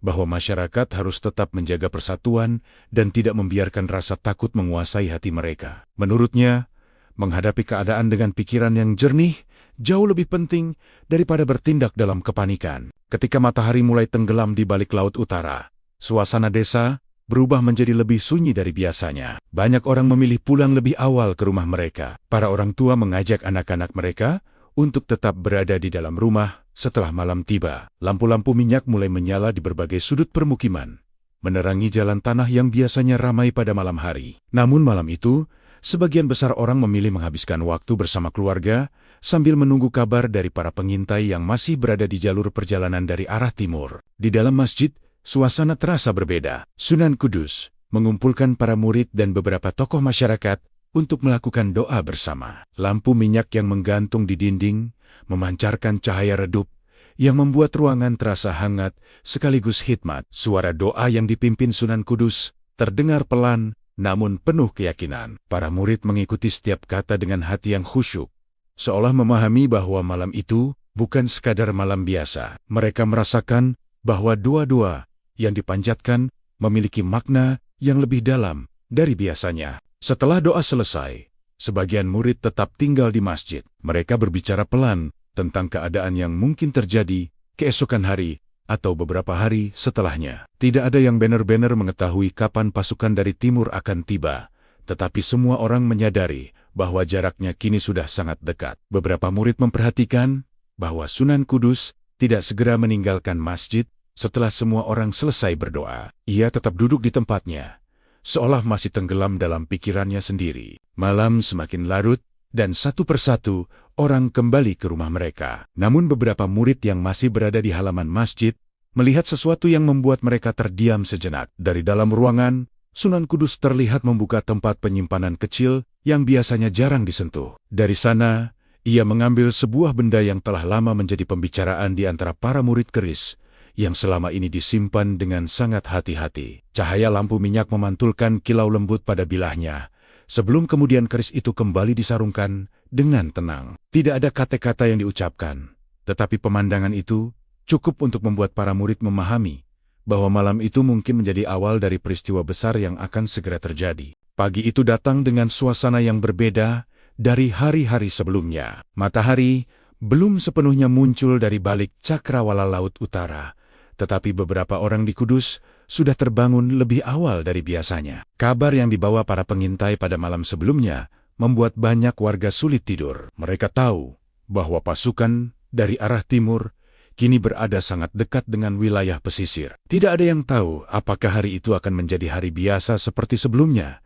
bahwa masyarakat harus tetap menjaga persatuan dan tidak membiarkan rasa takut menguasai hati mereka. Menurutnya, menghadapi keadaan dengan pikiran yang jernih jauh lebih penting daripada bertindak dalam kepanikan. Ketika matahari mulai tenggelam di balik laut utara, suasana desa berubah menjadi lebih sunyi dari biasanya. Banyak orang memilih pulang lebih awal ke rumah mereka. Para orang tua mengajak anak-anak mereka untuk tetap berada di dalam rumah setelah malam tiba. Lampu-lampu minyak mulai menyala di berbagai sudut permukiman, menerangi jalan tanah yang biasanya ramai pada malam hari. Namun malam itu, sebagian besar orang memilih menghabiskan waktu bersama keluarga sambil menunggu kabar dari para pengintai yang masih berada di jalur perjalanan dari arah timur. Di dalam masjid, suasana terasa berbeda. Sunan Kudus mengumpulkan para murid dan beberapa tokoh masyarakat untuk melakukan doa bersama. Lampu minyak yang menggantung di dinding memancarkan cahaya redup yang membuat ruangan terasa hangat sekaligus hikmat. Suara doa yang dipimpin Sunan Kudus terdengar pelan namun penuh keyakinan. Para murid mengikuti setiap kata dengan hati yang khusyuk, seolah memahami bahwa malam itu bukan sekadar malam biasa. Mereka merasakan bahwa doa-doa yang dipanjatkan memiliki makna yang lebih dalam dari biasanya. Setelah doa selesai, sebagian murid tetap tinggal di masjid. Mereka berbicara pelan tentang keadaan yang mungkin terjadi keesokan hari atau beberapa hari setelahnya. Tidak ada yang benar-benar mengetahui kapan pasukan dari timur akan tiba, tetapi semua orang menyadari bahwa jaraknya kini sudah sangat dekat. Beberapa murid memperhatikan bahwa Sunan Kudus tidak segera meninggalkan masjid setelah semua orang selesai berdoa. Ia tetap duduk di tempatnya, seolah masih tenggelam dalam pikirannya sendiri. Malam semakin larut, dan satu persatu orang kembali ke rumah mereka. Namun beberapa murid yang masih berada di halaman masjid melihat sesuatu yang membuat mereka terdiam sejenak. Dari dalam ruangan, Sunan Kudus terlihat membuka tempat penyimpanan kecil yang biasanya jarang disentuh. Dari sana, ia mengambil sebuah benda yang telah lama menjadi pembicaraan di antara para murid keris, yang selama ini disimpan dengan sangat hati-hati. Cahaya lampu minyak memantulkan kilau lembut pada bilahnya, sebelum kemudian keris itu kembali disarungkan dengan tenang. Tidak ada kata-kata yang diucapkan, tetapi pemandangan itu cukup untuk membuat para murid memahami bahwa malam itu mungkin menjadi awal dari peristiwa besar yang akan segera terjadi. Pagi itu datang dengan suasana yang berbeda dari hari-hari sebelumnya. Matahari belum sepenuhnya muncul dari balik cakrawala laut utara, tetapi beberapa orang di Kudus sudah terbangun lebih awal dari biasanya. Kabar yang dibawa para pengintai pada malam sebelumnya membuat banyak warga sulit tidur. Mereka tahu bahwa pasukan dari arah timur kini berada sangat dekat dengan wilayah pesisir. Tidak ada yang tahu apakah hari itu akan menjadi hari biasa seperti sebelumnya,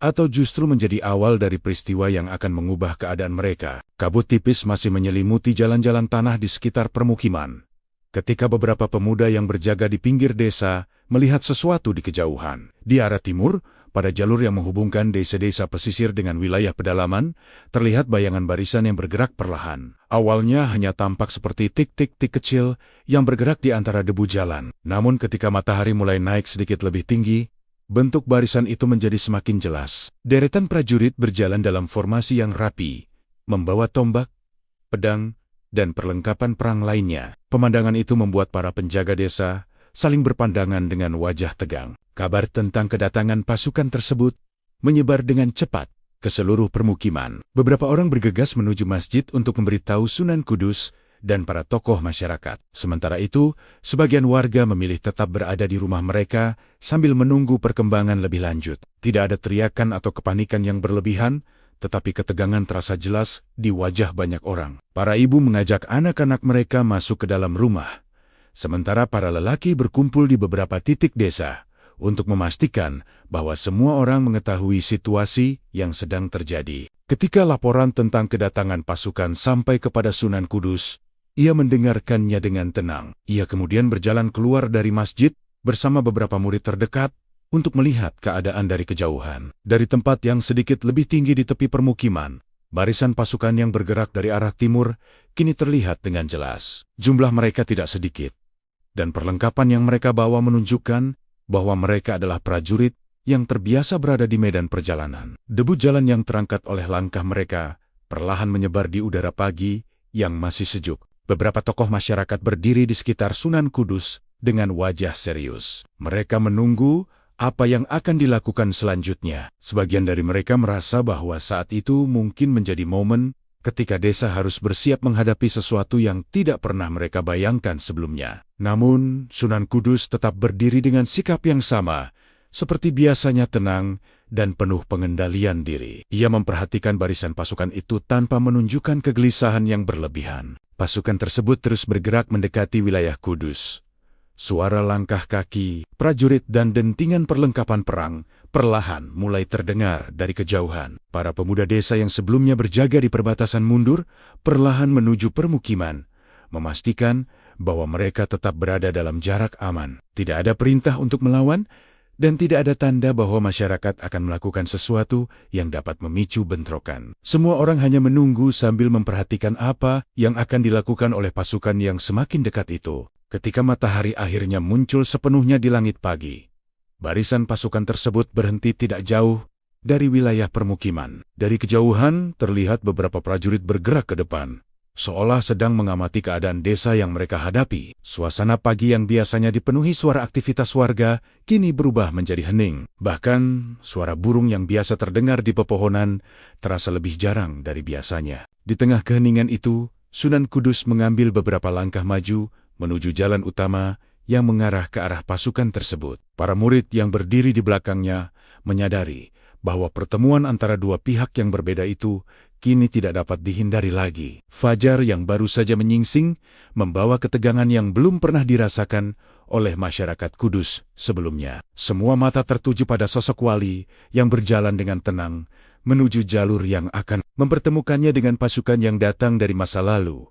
atau justru menjadi awal dari peristiwa yang akan mengubah keadaan mereka. Kabut tipis masih menyelimuti jalan-jalan tanah di sekitar permukiman, ketika beberapa pemuda yang berjaga di pinggir desa melihat sesuatu di kejauhan. Di arah timur, pada jalur yang menghubungkan desa-desa pesisir dengan wilayah pedalaman, terlihat bayangan barisan yang bergerak perlahan. Awalnya hanya tampak seperti tik-tik-tik kecil yang bergerak di antara debu jalan. Namun ketika matahari mulai naik sedikit lebih tinggi, bentuk barisan itu menjadi semakin jelas. Deretan prajurit berjalan dalam formasi yang rapi, membawa tombak, pedang, dan perlengkapan perang lainnya. Pemandangan itu membuat para penjaga desa saling berpandangan dengan wajah tegang. Kabar tentang kedatangan pasukan tersebut menyebar dengan cepat ke seluruh permukiman. Beberapa orang bergegas menuju masjid untuk memberitahu Sunan Kudus dan para tokoh masyarakat. Sementara itu, sebagian warga memilih tetap berada di rumah mereka sambil menunggu perkembangan lebih lanjut. Tidak ada teriakan atau kepanikan yang berlebihan, tetapi ketegangan terasa jelas di wajah banyak orang. Para ibu mengajak anak-anak mereka masuk ke dalam rumah, sementara para lelaki berkumpul di beberapa titik desa untuk memastikan bahwa semua orang mengetahui situasi yang sedang terjadi. Ketika laporan tentang kedatangan pasukan sampai kepada Sunan Kudus, ia mendengarkannya dengan tenang. Ia kemudian berjalan keluar dari masjid bersama beberapa murid terdekat untuk melihat keadaan dari kejauhan. Dari tempat yang sedikit lebih tinggi di tepi permukiman, barisan pasukan yang bergerak dari arah timur kini terlihat dengan jelas. Jumlah mereka tidak sedikit, dan perlengkapan yang mereka bawa menunjukkan bahwa mereka adalah prajurit yang terbiasa berada di medan perjalanan. Debu jalan yang terangkat oleh langkah mereka perlahan menyebar di udara pagi yang masih sejuk. Beberapa tokoh masyarakat berdiri di sekitar Sunan Kudus dengan wajah serius. Mereka menunggu apa yang akan dilakukan selanjutnya. Sebagian dari mereka merasa bahwa saat itu mungkin menjadi momen ketika desa harus bersiap menghadapi sesuatu yang tidak pernah mereka bayangkan sebelumnya. Namun, Sunan Kudus tetap berdiri dengan sikap yang sama, seperti biasanya tenang dan penuh pengendalian diri. Ia memperhatikan barisan pasukan itu tanpa menunjukkan kegelisahan yang berlebihan. Pasukan tersebut terus bergerak mendekati wilayah Kudus. Suara langkah kaki, prajurit dan dentingan perlengkapan perang perlahan mulai terdengar dari kejauhan. Para pemuda desa yang sebelumnya berjaga di perbatasan mundur perlahan menuju permukiman, memastikan bahwa mereka tetap berada dalam jarak aman. Tidak ada perintah untuk melawan, dan tidak ada tanda bahwa masyarakat akan melakukan sesuatu yang dapat memicu bentrokan. Semua orang hanya menunggu sambil memperhatikan apa yang akan dilakukan oleh pasukan yang semakin dekat itu. Ketika matahari akhirnya muncul sepenuhnya di langit pagi, barisan pasukan tersebut berhenti tidak jauh dari wilayah permukiman. Dari kejauhan, terlihat beberapa prajurit bergerak ke depan, seolah sedang mengamati keadaan desa yang mereka hadapi. Suasana pagi yang biasanya dipenuhi suara aktivitas warga, kini berubah menjadi hening. Bahkan, suara burung yang biasa terdengar di pepohonan terasa lebih jarang dari biasanya. Di tengah keheningan itu, Sunan Kudus mengambil beberapa langkah maju menuju jalan utama yang mengarah ke arah pasukan tersebut. Para murid yang berdiri di belakangnya menyadari bahwa pertemuan antara dua pihak yang berbeda itu kini tidak dapat dihindari lagi. Fajar yang baru saja menyingsing membawa ketegangan yang belum pernah dirasakan oleh masyarakat Kudus sebelumnya. Semua mata tertuju pada sosok wali yang berjalan dengan tenang menuju jalur yang akan mempertemukannya dengan pasukan yang datang dari masa lalu,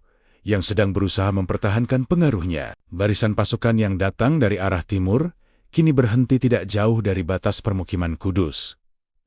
yang sedang berusaha mempertahankan pengaruhnya. Barisan pasukan yang datang dari arah timur kini berhenti tidak jauh dari batas permukiman Kudus.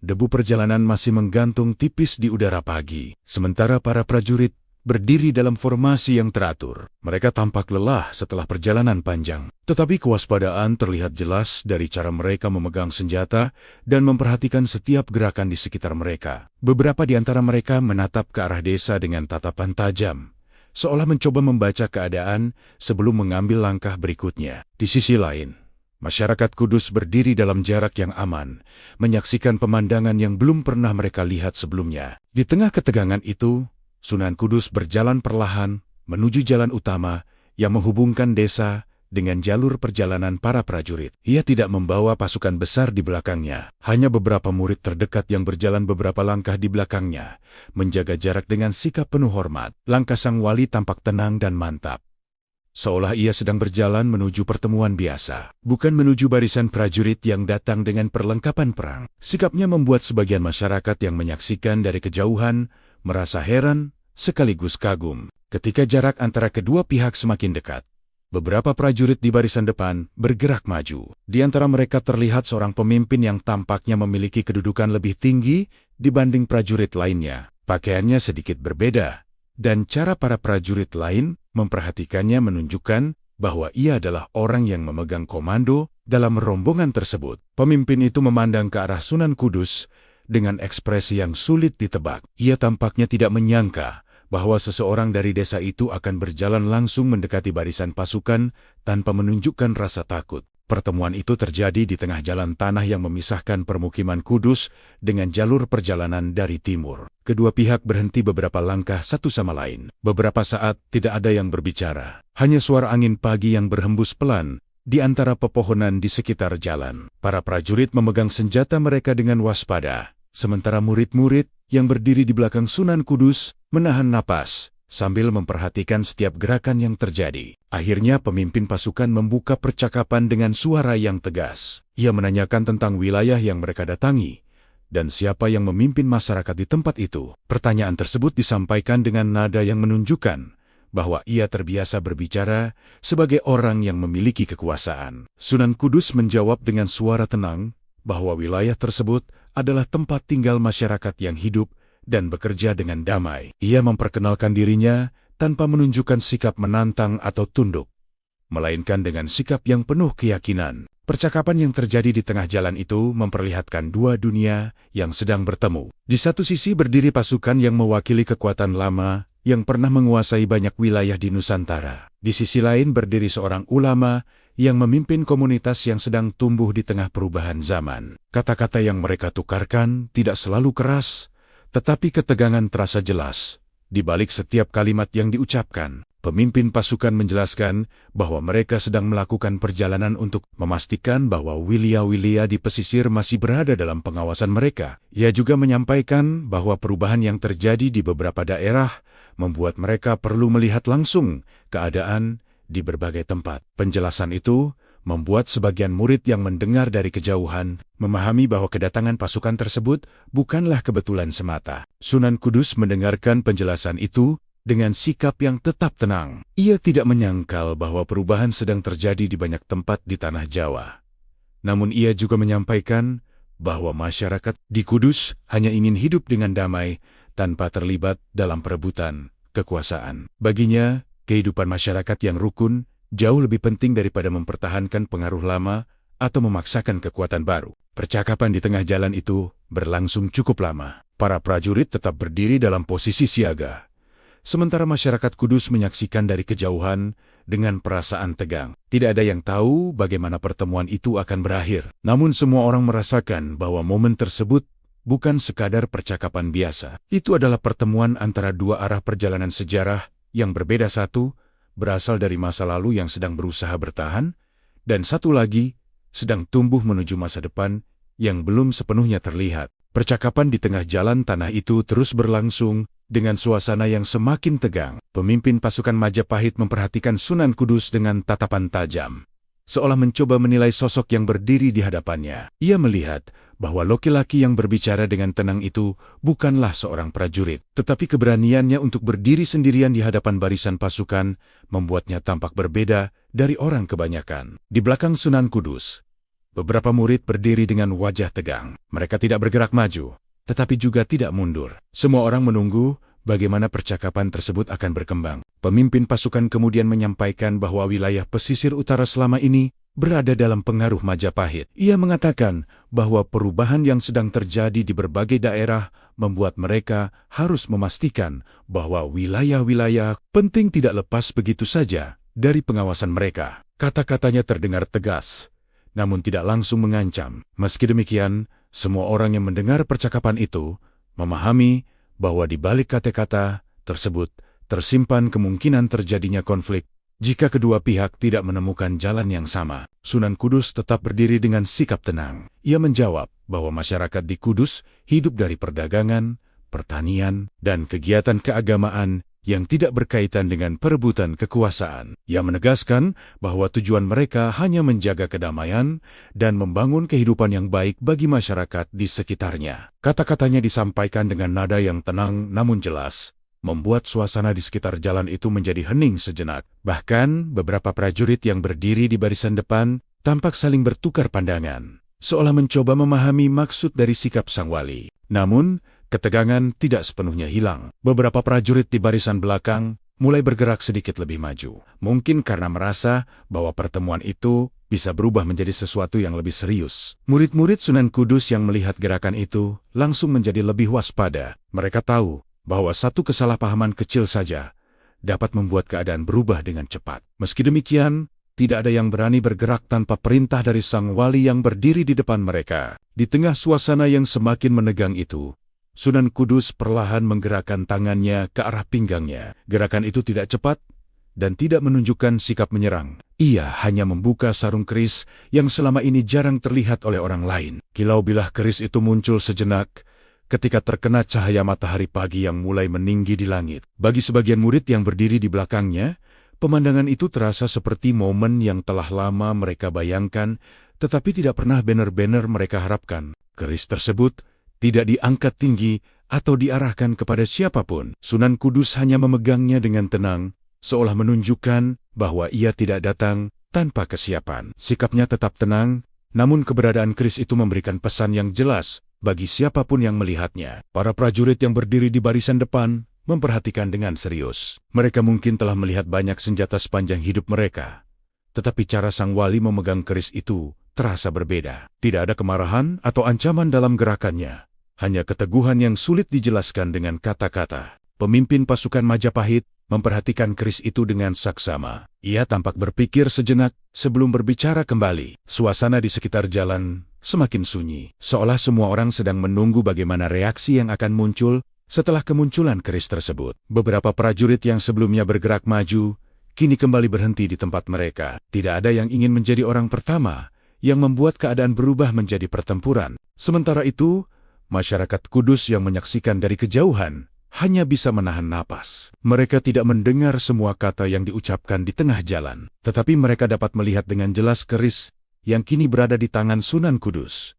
Debu perjalanan masih menggantung tipis di udara pagi, sementara para prajurit berdiri dalam formasi yang teratur. Mereka tampak lelah setelah perjalanan panjang, tetapi kewaspadaan terlihat jelas dari cara mereka memegang senjata dan memperhatikan setiap gerakan di sekitar mereka. Beberapa di antara mereka menatap ke arah desa dengan tatapan tajam, seolah mencoba membaca keadaan sebelum mengambil langkah berikutnya. Di sisi lain, masyarakat Kudus berdiri dalam jarak yang aman, menyaksikan pemandangan yang belum pernah mereka lihat sebelumnya. Di tengah ketegangan itu, Sunan Kudus berjalan perlahan menuju jalan utama yang menghubungkan desa dengan jalur perjalanan para prajurit. Ia tidak membawa pasukan besar di belakangnya. Hanya beberapa murid terdekat yang berjalan beberapa langkah di belakangnya, menjaga jarak dengan sikap penuh hormat. Langkah sang wali tampak tenang dan mantap, seolah ia sedang berjalan menuju pertemuan biasa, bukan menuju barisan prajurit yang datang dengan perlengkapan perang. Sikapnya membuat sebagian masyarakat yang menyaksikan dari kejauhan merasa heran sekaligus kagum. Ketika jarak antara kedua pihak semakin dekat, beberapa prajurit di barisan depan bergerak maju. Di antara mereka terlihat seorang pemimpin yang tampaknya memiliki kedudukan lebih tinggi dibanding prajurit lainnya. Pakaiannya sedikit berbeda, dan cara para prajurit lain memperhatikannya menunjukkan bahwa ia adalah orang yang memegang komando dalam rombongan tersebut. Pemimpin itu memandang ke arah Sunan Kudus dengan ekspresi yang sulit ditebak. Ia tampaknya tidak menyangka bahwa seseorang dari desa itu akan berjalan langsung mendekati barisan pasukan tanpa menunjukkan rasa takut. Pertemuan itu terjadi di tengah jalan tanah yang memisahkan permukiman Kudus dengan jalur perjalanan dari timur. Kedua pihak berhenti beberapa langkah satu sama lain. Beberapa saat tidak ada yang berbicara. Hanya suara angin pagi yang berhembus pelan di antara pepohonan di sekitar jalan. Para prajurit memegang senjata mereka dengan waspada, sementara murid-murid yang berdiri di belakang Sunan Kudus menahan napas sambil memperhatikan setiap gerakan yang terjadi. Akhirnya pemimpin pasukan membuka percakapan dengan suara yang tegas. Ia menanyakan tentang wilayah yang mereka datangi dan siapa yang memimpin masyarakat di tempat itu. Pertanyaan tersebut disampaikan dengan nada yang menunjukkan bahwa ia terbiasa berbicara sebagai orang yang memiliki kekuasaan. Sunan Kudus menjawab dengan suara tenang bahwa wilayah tersebut adalah tempat tinggal masyarakat yang hidup dan bekerja dengan damai. Ia memperkenalkan dirinya tanpa menunjukkan sikap menantang atau tunduk, melainkan dengan sikap yang penuh keyakinan. Percakapan yang terjadi di tengah jalan itu memperlihatkan dua dunia yang sedang bertemu. Di satu sisi berdiri pasukan yang mewakili kekuatan lama yang pernah menguasai banyak wilayah di Nusantara. Di sisi lain berdiri seorang ulama yang memimpin komunitas yang sedang tumbuh di tengah perubahan zaman. Kata-kata yang mereka tukarkan tidak selalu keras, tetapi ketegangan terasa jelas di balik setiap kalimat yang diucapkan. Pemimpin pasukan menjelaskan bahwa mereka sedang melakukan perjalanan untuk memastikan bahwa wilayah-wilayah di pesisir masih berada dalam pengawasan mereka. Ia juga menyampaikan bahwa perubahan yang terjadi di beberapa daerah membuat mereka perlu melihat langsung keadaan di berbagai tempat. Penjelasan itu membuat sebagian murid yang mendengar dari kejauhan memahami bahwa kedatangan pasukan tersebut bukanlah kebetulan semata. Sunan Kudus mendengarkan penjelasan itu dengan sikap yang tetap tenang. Ia tidak menyangkal bahwa perubahan sedang terjadi di banyak tempat di tanah Jawa. Namun ia juga menyampaikan bahwa masyarakat di Kudus hanya ingin hidup dengan damai tanpa terlibat dalam perebutan kekuasaan. Baginya, kehidupan masyarakat yang rukun jauh lebih penting daripada mempertahankan pengaruh lama atau memaksakan kekuatan baru. Percakapan di tengah jalan itu berlangsung cukup lama. Para prajurit tetap berdiri dalam posisi siaga, sementara masyarakat Kudus menyaksikan dari kejauhan dengan perasaan tegang. Tidak ada yang tahu bagaimana pertemuan itu akan berakhir. Namun semua orang merasakan bahwa momen tersebut bukan sekadar percakapan biasa. Itu adalah pertemuan antara dua arah perjalanan sejarah yang berbeda. Satu berasal dari masa lalu yang sedang berusaha bertahan, dan satu lagi sedang tumbuh menuju masa depan yang belum sepenuhnya terlihat. Percakapan di tengah jalan tanah itu terus berlangsung dengan suasana yang semakin tegang. Pemimpin pasukan Majapahit memperhatikan Sunan Kudus dengan tatapan tajam, seolah mencoba menilai sosok yang berdiri di hadapannya. Ia melihat bahwa laki-laki yang berbicara dengan tenang itu bukanlah seorang prajurit, tetapi keberaniannya untuk berdiri sendirian di hadapan barisan pasukan membuatnya tampak berbeda dari orang kebanyakan. Di belakang Sunan Kudus, Beberapa murid berdiri dengan wajah tegang. Mereka tidak bergerak maju, tetapi juga tidak mundur. Semua orang menunggu bagaimana percakapan tersebut akan berkembang. Pemimpin pasukan kemudian menyampaikan bahwa wilayah pesisir utara selama ini berada dalam pengaruh Majapahit. Ia mengatakan bahwa perubahan yang sedang terjadi di berbagai daerah membuat mereka harus memastikan bahwa wilayah-wilayah penting tidak lepas begitu saja dari pengawasan mereka. Kata-katanya terdengar tegas, namun tidak langsung mengancam. Meski demikian, semua orang yang mendengar percakapan itu memahami bahwa di balik kata-kata tersebut tersimpan kemungkinan terjadinya konflik jika kedua pihak tidak menemukan jalan yang sama. Sunan Kudus tetap berdiri dengan sikap tenang. Ia menjawab bahwa masyarakat di Kudus hidup dari perdagangan, pertanian, dan kegiatan keagamaan yang tidak berkaitan dengan perebutan kekuasaan. Ia menegaskan bahwa tujuan mereka hanya menjaga kedamaian dan membangun kehidupan yang baik bagi masyarakat di sekitarnya. Kata-katanya disampaikan dengan nada yang tenang namun jelas, membuat suasana di sekitar jalan itu menjadi hening sejenak. Bahkan, beberapa prajurit yang berdiri di barisan depan tampak saling bertukar pandangan, seolah mencoba memahami maksud dari sikap sang wali. Namun, ketegangan tidak sepenuhnya hilang. Beberapa prajurit di barisan belakang mulai bergerak sedikit lebih maju. Mungkin karena merasa bahwa pertemuan itu bisa berubah menjadi sesuatu yang lebih serius. Murid-murid Sunan Kudus yang melihat gerakan itu langsung menjadi lebih waspada. Mereka tahu bahwa satu kesalahpahaman kecil saja dapat membuat keadaan berubah dengan cepat. Meski demikian, tidak ada yang berani bergerak tanpa perintah dari sang wali yang berdiri di depan mereka. Di tengah suasana yang semakin menegang itu, Sunan Kudus perlahan menggerakkan tangannya ke arah pinggangnya. Gerakan itu tidak cepat dan tidak menunjukkan sikap menyerang. Ia hanya membuka sarung keris yang selama ini jarang terlihat oleh orang lain. Kilau bilah keris itu muncul sejenak ketika terkena cahaya matahari pagi yang mulai meninggi di langit. Bagi sebagian murid yang berdiri di belakangnya, pemandangan itu terasa seperti momen yang telah lama mereka bayangkan, tetapi tidak pernah benar-benar mereka harapkan. Keris tersebut tidak diangkat tinggi atau diarahkan kepada siapapun. Sunan Kudus hanya memegangnya dengan tenang, seolah menunjukkan bahwa ia tidak datang tanpa kesiapan. Sikapnya tetap tenang, namun keberadaan keris itu memberikan pesan yang jelas bagi siapapun yang melihatnya. Para prajurit yang berdiri di barisan depan memperhatikan dengan serius. Mereka mungkin telah melihat banyak senjata sepanjang hidup mereka, tetapi cara sang wali memegang keris itu terasa berbeda. Tidak ada kemarahan atau ancaman dalam gerakannya, hanya keteguhan yang sulit dijelaskan dengan kata-kata. Pemimpin pasukan Majapahit memperhatikan keris itu dengan saksama. Ia tampak berpikir sejenak sebelum berbicara kembali. Suasana di sekitar jalan semakin sunyi, seolah semua orang sedang menunggu bagaimana reaksi yang akan muncul setelah kemunculan keris tersebut. Beberapa prajurit yang sebelumnya bergerak maju, kini kembali berhenti di tempat mereka. Tidak ada yang ingin menjadi orang pertama yang membuat keadaan berubah menjadi pertempuran. Sementara itu, masyarakat Kudus yang menyaksikan dari kejauhan hanya bisa menahan napas. Mereka tidak mendengar semua kata yang diucapkan di tengah jalan, tetapi mereka dapat melihat dengan jelas keris yang kini berada di tangan Sunan Kudus.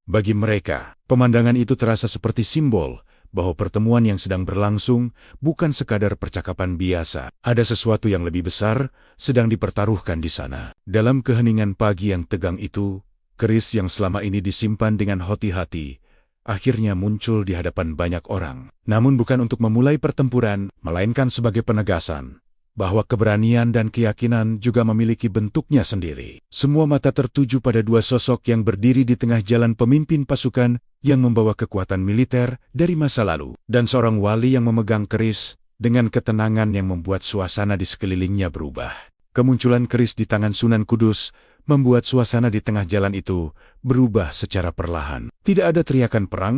Bagi mereka, pemandangan itu terasa seperti simbol bahwa pertemuan yang sedang berlangsung bukan sekadar percakapan biasa. Ada sesuatu yang lebih besar sedang dipertaruhkan di sana. Dalam keheningan pagi yang tegang itu, keris yang selama ini disimpan dengan hati-hati akhirnya muncul di hadapan banyak orang. Namun bukan untuk memulai pertempuran, melainkan sebagai penegasan bahwa keberanian dan keyakinan juga memiliki bentuknya sendiri. Semua mata tertuju pada dua sosok yang berdiri di tengah jalan, pemimpin pasukan yang membawa kekuatan militer dari masa lalu, dan seorang wali yang memegang keris dengan ketenangan yang membuat suasana di sekelilingnya berubah. Kemunculan keris di tangan Sunan Kudus membuat suasana di tengah jalan itu berubah secara perlahan. Tidak ada teriakan perang,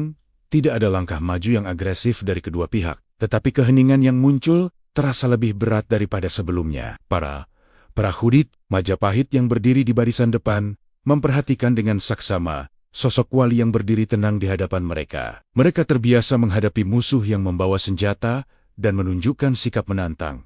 tidak ada langkah maju yang agresif dari kedua pihak, tetapi keheningan yang muncul terasa lebih berat daripada sebelumnya. Para prajurit Majapahit yang berdiri di barisan depan memperhatikan dengan saksama sosok wali yang berdiri tenang di hadapan mereka. Mereka terbiasa menghadapi musuh yang membawa senjata dan menunjukkan sikap menantang.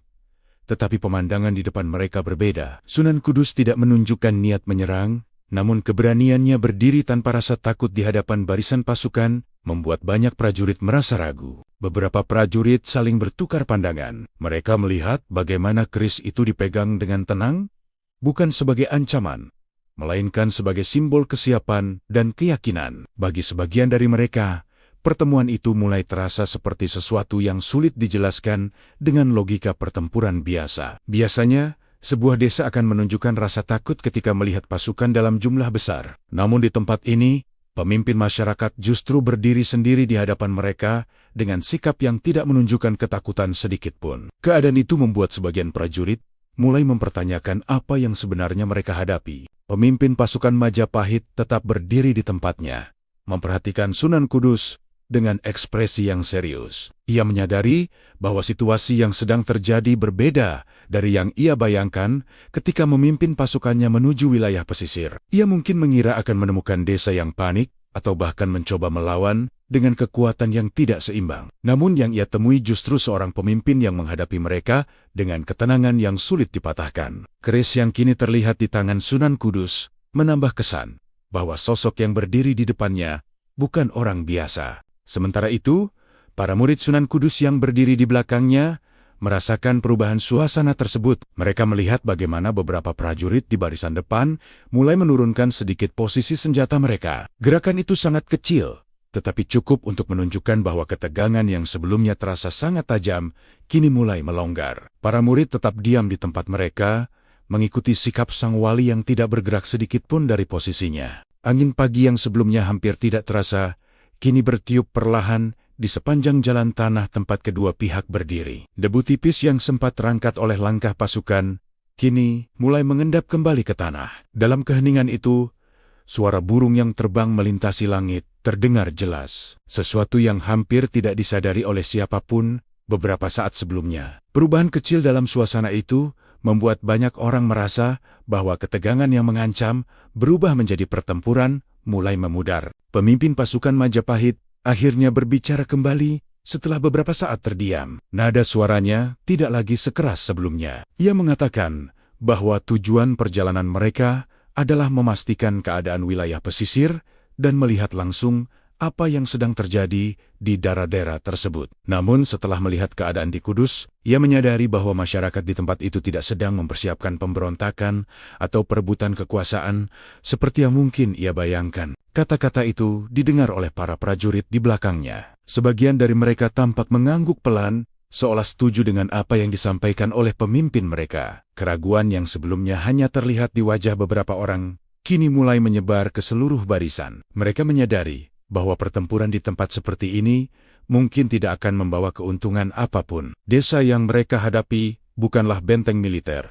Tetapi pemandangan di depan mereka berbeda. Sunan Kudus tidak menunjukkan niat menyerang, namun keberaniannya berdiri tanpa rasa takut di hadapan barisan pasukan membuat banyak prajurit merasa ragu. Beberapa prajurit saling bertukar pandangan. Mereka melihat bagaimana keris itu dipegang dengan tenang, bukan sebagai ancaman, melainkan sebagai simbol kesiapan dan keyakinan. Bagi sebagian dari mereka, pertemuan itu mulai terasa seperti sesuatu yang sulit dijelaskan dengan logika pertempuran biasa. Biasanya, sebuah desa akan menunjukkan rasa takut ketika melihat pasukan dalam jumlah besar. Namun di tempat ini, pemimpin masyarakat justru berdiri sendiri di hadapan mereka dengan sikap yang tidak menunjukkan ketakutan sedikit pun. Keadaan itu membuat sebagian prajurit mulai mempertanyakan apa yang sebenarnya mereka hadapi. Pemimpin pasukan Majapahit tetap berdiri di tempatnya, memperhatikan Sunan Kudus dengan ekspresi yang serius. Ia menyadari bahwa situasi yang sedang terjadi berbeda dari yang ia bayangkan ketika memimpin pasukannya menuju wilayah pesisir. Ia mungkin mengira akan menemukan desa yang panik atau bahkan mencoba melawan dengan kekuatan yang tidak seimbang. Namun yang ia temui justru seorang pemimpin yang menghadapi mereka dengan ketenangan yang sulit dipatahkan. Keris yang kini terlihat di tangan Sunan Kudus menambah kesan bahwa sosok yang berdiri di depannya bukan orang biasa. Sementara itu, para murid Sunan Kudus yang berdiri di belakangnya merasakan perubahan suasana tersebut. Mereka melihat bagaimana beberapa prajurit di barisan depan mulai menurunkan sedikit posisi senjata mereka. Gerakan itu sangat kecil, tetapi cukup untuk menunjukkan bahwa ketegangan yang sebelumnya terasa sangat tajam, kini mulai melonggar. Para murid tetap diam di tempat mereka, mengikuti sikap sang wali yang tidak bergerak sedikit pun dari posisinya. Angin pagi yang sebelumnya hampir tidak terasa, kini bertiup perlahan di sepanjang jalan tanah tempat kedua pihak berdiri. Debu tipis yang sempat terangkat oleh langkah pasukan, kini mulai mengendap kembali ke tanah. Dalam keheningan itu, suara burung yang terbang melintasi langit terdengar jelas. Sesuatu yang hampir tidak disadari oleh siapapun beberapa saat sebelumnya. Perubahan kecil dalam suasana itu membuat banyak orang merasa bahwa ketegangan yang mengancam berubah menjadi pertempuran mulai memudar. Pemimpin pasukan Majapahit akhirnya berbicara kembali setelah beberapa saat terdiam. Nada suaranya tidak lagi sekeras sebelumnya. Ia mengatakan bahwa tujuan perjalanan mereka adalah memastikan keadaan wilayah pesisir dan melihat langsung apa yang sedang terjadi di daerah-daerah tersebut. Namun setelah melihat keadaan di Kudus, ia menyadari bahwa masyarakat di tempat itu tidak sedang mempersiapkan pemberontakan atau perebutan kekuasaan seperti yang mungkin ia bayangkan. Kata-kata itu didengar oleh para prajurit di belakangnya. Sebagian dari mereka tampak mengangguk pelan, seolah setuju dengan apa yang disampaikan oleh pemimpin mereka. Keraguan yang sebelumnya hanya terlihat di wajah beberapa orang, kini mulai menyebar ke seluruh barisan. Mereka menyadari bahwa pertempuran di tempat seperti ini mungkin tidak akan membawa keuntungan apapun. Desa yang mereka hadapi bukanlah benteng militer,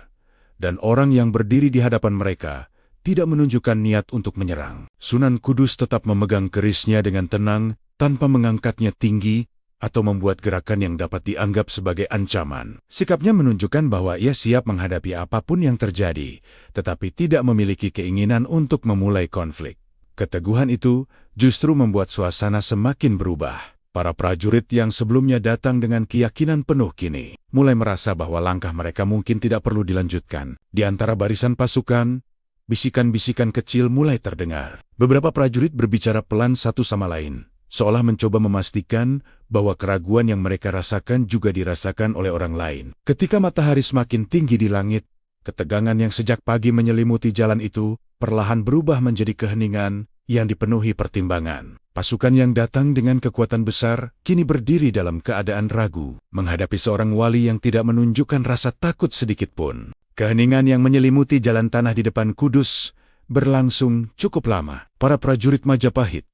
dan orang yang berdiri di hadapan mereka tidak menunjukkan niat untuk menyerang. Sunan Kudus tetap memegang kerisnya dengan tenang tanpa mengangkatnya tinggi atau membuat gerakan yang dapat dianggap sebagai ancaman. Sikapnya menunjukkan bahwa ia siap menghadapi apapun yang terjadi, tetapi tidak memiliki keinginan untuk memulai konflik. Keteguhan itu justru membuat suasana semakin berubah. Para prajurit yang sebelumnya datang dengan keyakinan penuh kini mulai merasa bahwa langkah mereka mungkin tidak perlu dilanjutkan. Di antara barisan pasukan, bisikan-bisikan kecil mulai terdengar. Beberapa prajurit berbicara pelan satu sama lain, seolah mencoba memastikan bahwa keraguan yang mereka rasakan juga dirasakan oleh orang lain. Ketika matahari semakin tinggi di langit, ketegangan yang sejak pagi menyelimuti jalan itu perlahan berubah menjadi keheningan yang dipenuhi pertimbangan. Pasukan yang datang dengan kekuatan besar kini berdiri dalam keadaan ragu, menghadapi seorang wali yang tidak menunjukkan rasa takut sedikit pun. Keheningan yang menyelimuti jalan tanah di depan Kudus berlangsung cukup lama. Para prajurit Majapahit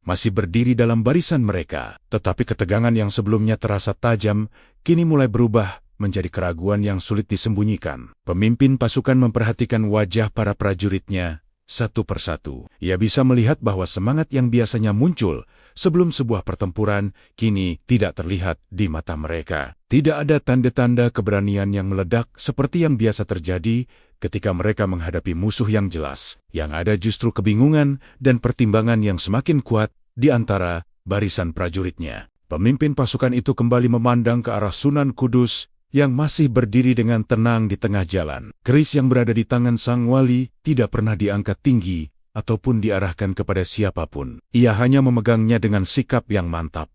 masih berdiri dalam barisan mereka, tetapi ketegangan yang sebelumnya terasa tajam kini mulai berubah menjadi keraguan yang sulit disembunyikan. Pemimpin pasukan memperhatikan wajah para prajuritnya satu persatu. Ia bisa melihat bahwa semangat yang biasanya muncul sebelum sebuah pertempuran kini tidak terlihat di mata mereka. Tidak ada tanda-tanda keberanian yang meledak seperti yang biasa terjadi ketika mereka menghadapi musuh yang jelas. Yang ada justru kebingungan dan pertimbangan yang semakin kuat di antara barisan prajuritnya. Pemimpin pasukan itu kembali memandang ke arah Sunan Kudus yang masih berdiri dengan tenang di tengah jalan. Keris yang berada di tangan sang wali tidak pernah diangkat tinggi ataupun diarahkan kepada siapapun. Ia hanya memegangnya dengan sikap yang mantap,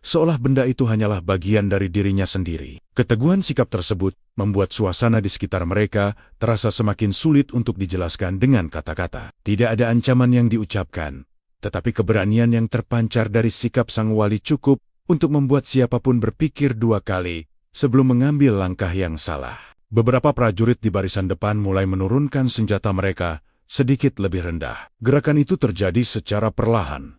seolah benda itu hanyalah bagian dari dirinya sendiri. Keteguhan sikap tersebut membuat suasana di sekitar mereka terasa semakin sulit untuk dijelaskan dengan kata-kata. Tidak ada ancaman yang diucapkan, tetapi keberanian yang terpancar dari sikap sang wali cukup untuk membuat siapapun berpikir dua kali sebelum mengambil langkah yang salah. Beberapa prajurit di barisan depan mulai menurunkan senjata mereka sedikit lebih rendah. Gerakan itu terjadi secara perlahan,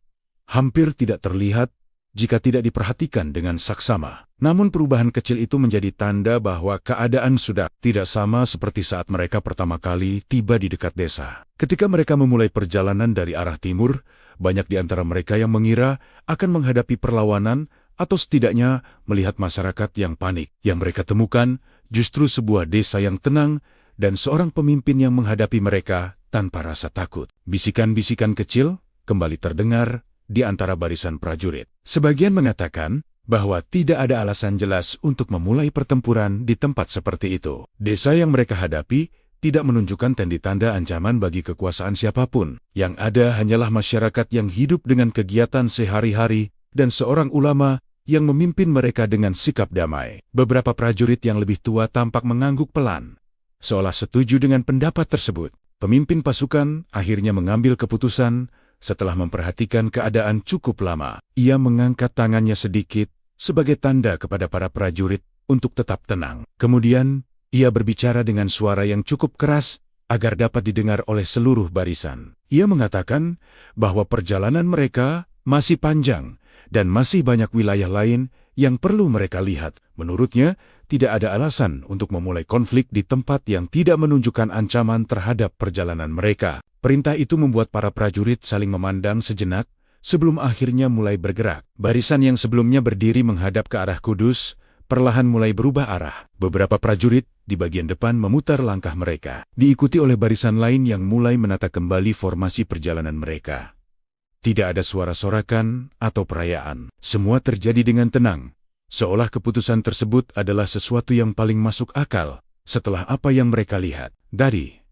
hampir tidak terlihat jika tidak diperhatikan dengan saksama. Namun perubahan kecil itu menjadi tanda bahwa keadaan sudah tidak sama seperti saat mereka pertama kali tiba di dekat desa. Ketika mereka memulai perjalanan dari arah timur, banyak di antara mereka yang mengira akan menghadapi perlawanan atau setidaknya melihat masyarakat yang panik. Yang mereka temukan justru sebuah desa yang tenang dan seorang pemimpin yang menghadapi mereka tanpa rasa takut. Bisikan-bisikan kecil kembali terdengar di antara barisan prajurit. Sebagian mengatakan bahwa tidak ada alasan jelas untuk memulai pertempuran di tempat seperti itu. Desa yang mereka hadapi tidak menunjukkan tanda-tanda ancaman bagi kekuasaan siapapun. Yang ada hanyalah masyarakat yang hidup dengan kegiatan sehari-hari dan seorang ulama yang memimpin mereka dengan sikap damai. Beberapa prajurit yang lebih tua tampak mengangguk pelan, seolah setuju dengan pendapat tersebut. Pemimpin pasukan akhirnya mengambil keputusan. Setelah memperhatikan keadaan cukup lama, ia mengangkat tangannya sedikit sebagai tanda kepada para prajurit untuk tetap tenang. Kemudian, ia berbicara dengan suara yang cukup keras agar dapat didengar oleh seluruh barisan. Ia mengatakan bahwa perjalanan mereka masih panjang dan masih banyak wilayah lain yang perlu mereka lihat. Menurutnya, tidak ada alasan untuk memulai konflik di tempat yang tidak menunjukkan ancaman terhadap perjalanan mereka. Perintah itu membuat para prajurit saling memandang sejenak sebelum akhirnya mulai bergerak. Barisan yang sebelumnya berdiri menghadap ke arah Kudus perlahan mulai berubah arah. Beberapa prajurit di bagian depan memutar langkah mereka, diikuti oleh barisan lain yang mulai menata kembali formasi perjalanan mereka. Tidak ada suara sorakan atau perayaan. Semua terjadi dengan tenang, seolah keputusan tersebut adalah sesuatu yang paling masuk akal setelah apa yang mereka lihat. Dari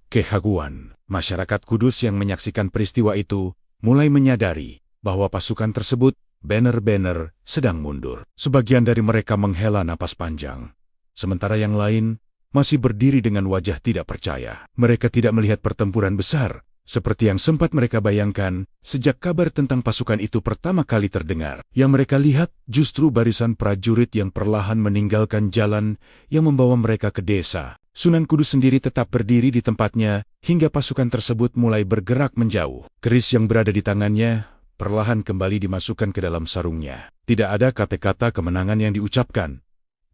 kehaguan, masyarakat Kudus yang menyaksikan peristiwa itu mulai menyadari bahwa pasukan tersebut benar-benar sedang mundur. Sebagian dari mereka menghela napas panjang, sementara yang lain masih berdiri dengan wajah tidak percaya. Mereka tidak melihat pertempuran besar seperti yang sempat mereka bayangkan sejak kabar tentang pasukan itu pertama kali terdengar. Yang mereka lihat justru barisan prajurit yang perlahan meninggalkan jalan yang membawa mereka ke desa. Sunan Kudus sendiri tetap berdiri di tempatnya hingga pasukan tersebut mulai bergerak menjauh. Keris yang berada di tangannya perlahan kembali dimasukkan ke dalam sarungnya. Tidak ada kata-kata kemenangan yang diucapkan,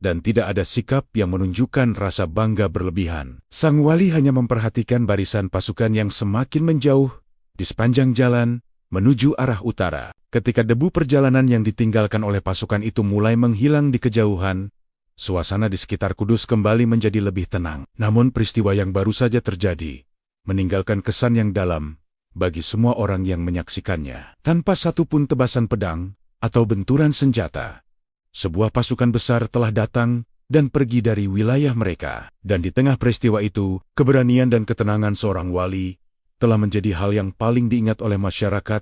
dan tidak ada sikap yang menunjukkan rasa bangga berlebihan. Sang wali hanya memperhatikan barisan pasukan yang semakin menjauh di sepanjang jalan menuju arah utara. Ketika debu perjalanan yang ditinggalkan oleh pasukan itu mulai menghilang di kejauhan, suasana di sekitar Kudus kembali menjadi lebih tenang. Namun peristiwa yang baru saja terjadi meninggalkan kesan yang dalam bagi semua orang yang menyaksikannya. Tanpa satupun tebasan pedang atau benturan senjata, sebuah pasukan besar telah datang dan pergi dari wilayah mereka. Dan di tengah peristiwa itu, keberanian dan ketenangan seorang wali telah menjadi hal yang paling diingat oleh masyarakat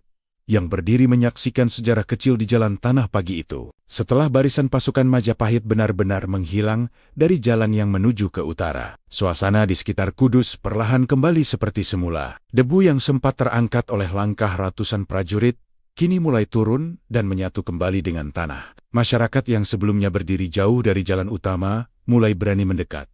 yang berdiri menyaksikan sejarah kecil di jalan tanah pagi itu. Setelah barisan pasukan Majapahit benar-benar menghilang dari jalan yang menuju ke utara, suasana di sekitar Kudus perlahan kembali seperti semula. Debu yang sempat terangkat oleh langkah ratusan prajurit kini mulai turun dan menyatu kembali dengan tanah. Masyarakat yang sebelumnya berdiri jauh dari jalan utama mulai berani mendekat,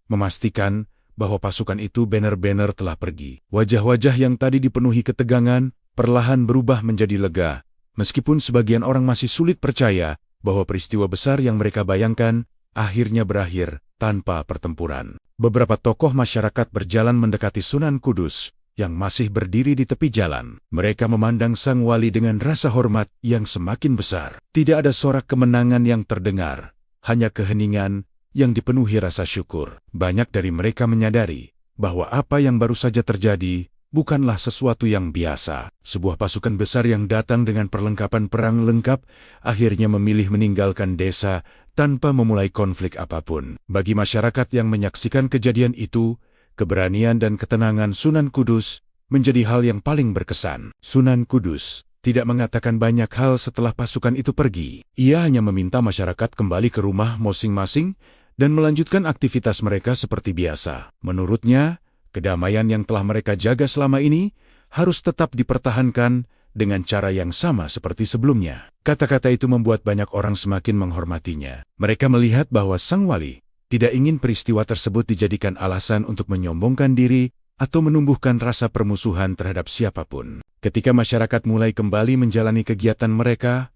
memastikan bahwa pasukan itu benar-benar telah pergi. Wajah-wajah yang tadi dipenuhi ketegangan perlahan berubah menjadi lega, meskipun sebagian orang masih sulit percaya bahwa peristiwa besar yang mereka bayangkan akhirnya berakhir tanpa pertempuran. Beberapa tokoh masyarakat berjalan mendekati Sunan Kudus yang masih berdiri di tepi jalan. Mereka memandang sang wali dengan rasa hormat yang semakin besar. Tidak ada sorak kemenangan yang terdengar, hanya keheningan yang dipenuhi rasa syukur. Banyak dari mereka menyadari bahwa apa yang baru saja terjadi bukanlah sesuatu yang biasa. Sebuah pasukan besar yang datang dengan perlengkapan perang lengkap akhirnya memilih meninggalkan desa tanpa memulai konflik apapun. Bagi masyarakat yang menyaksikan kejadian itu, keberanian dan ketenangan Sunan Kudus menjadi hal yang paling berkesan. Sunan Kudus tidak mengatakan banyak hal setelah pasukan itu pergi. Ia hanya meminta masyarakat kembali ke rumah masing-masing dan melanjutkan aktivitas mereka seperti biasa. Menurutnya, kedamaian yang telah mereka jaga selama ini harus tetap dipertahankan dengan cara yang sama seperti sebelumnya. Kata-kata itu membuat banyak orang semakin menghormatinya. Mereka melihat bahwa sang wali tidak ingin peristiwa tersebut dijadikan alasan untuk menyombongkan diri atau menumbuhkan rasa permusuhan terhadap siapapun. Ketika masyarakat mulai kembali menjalani kegiatan mereka,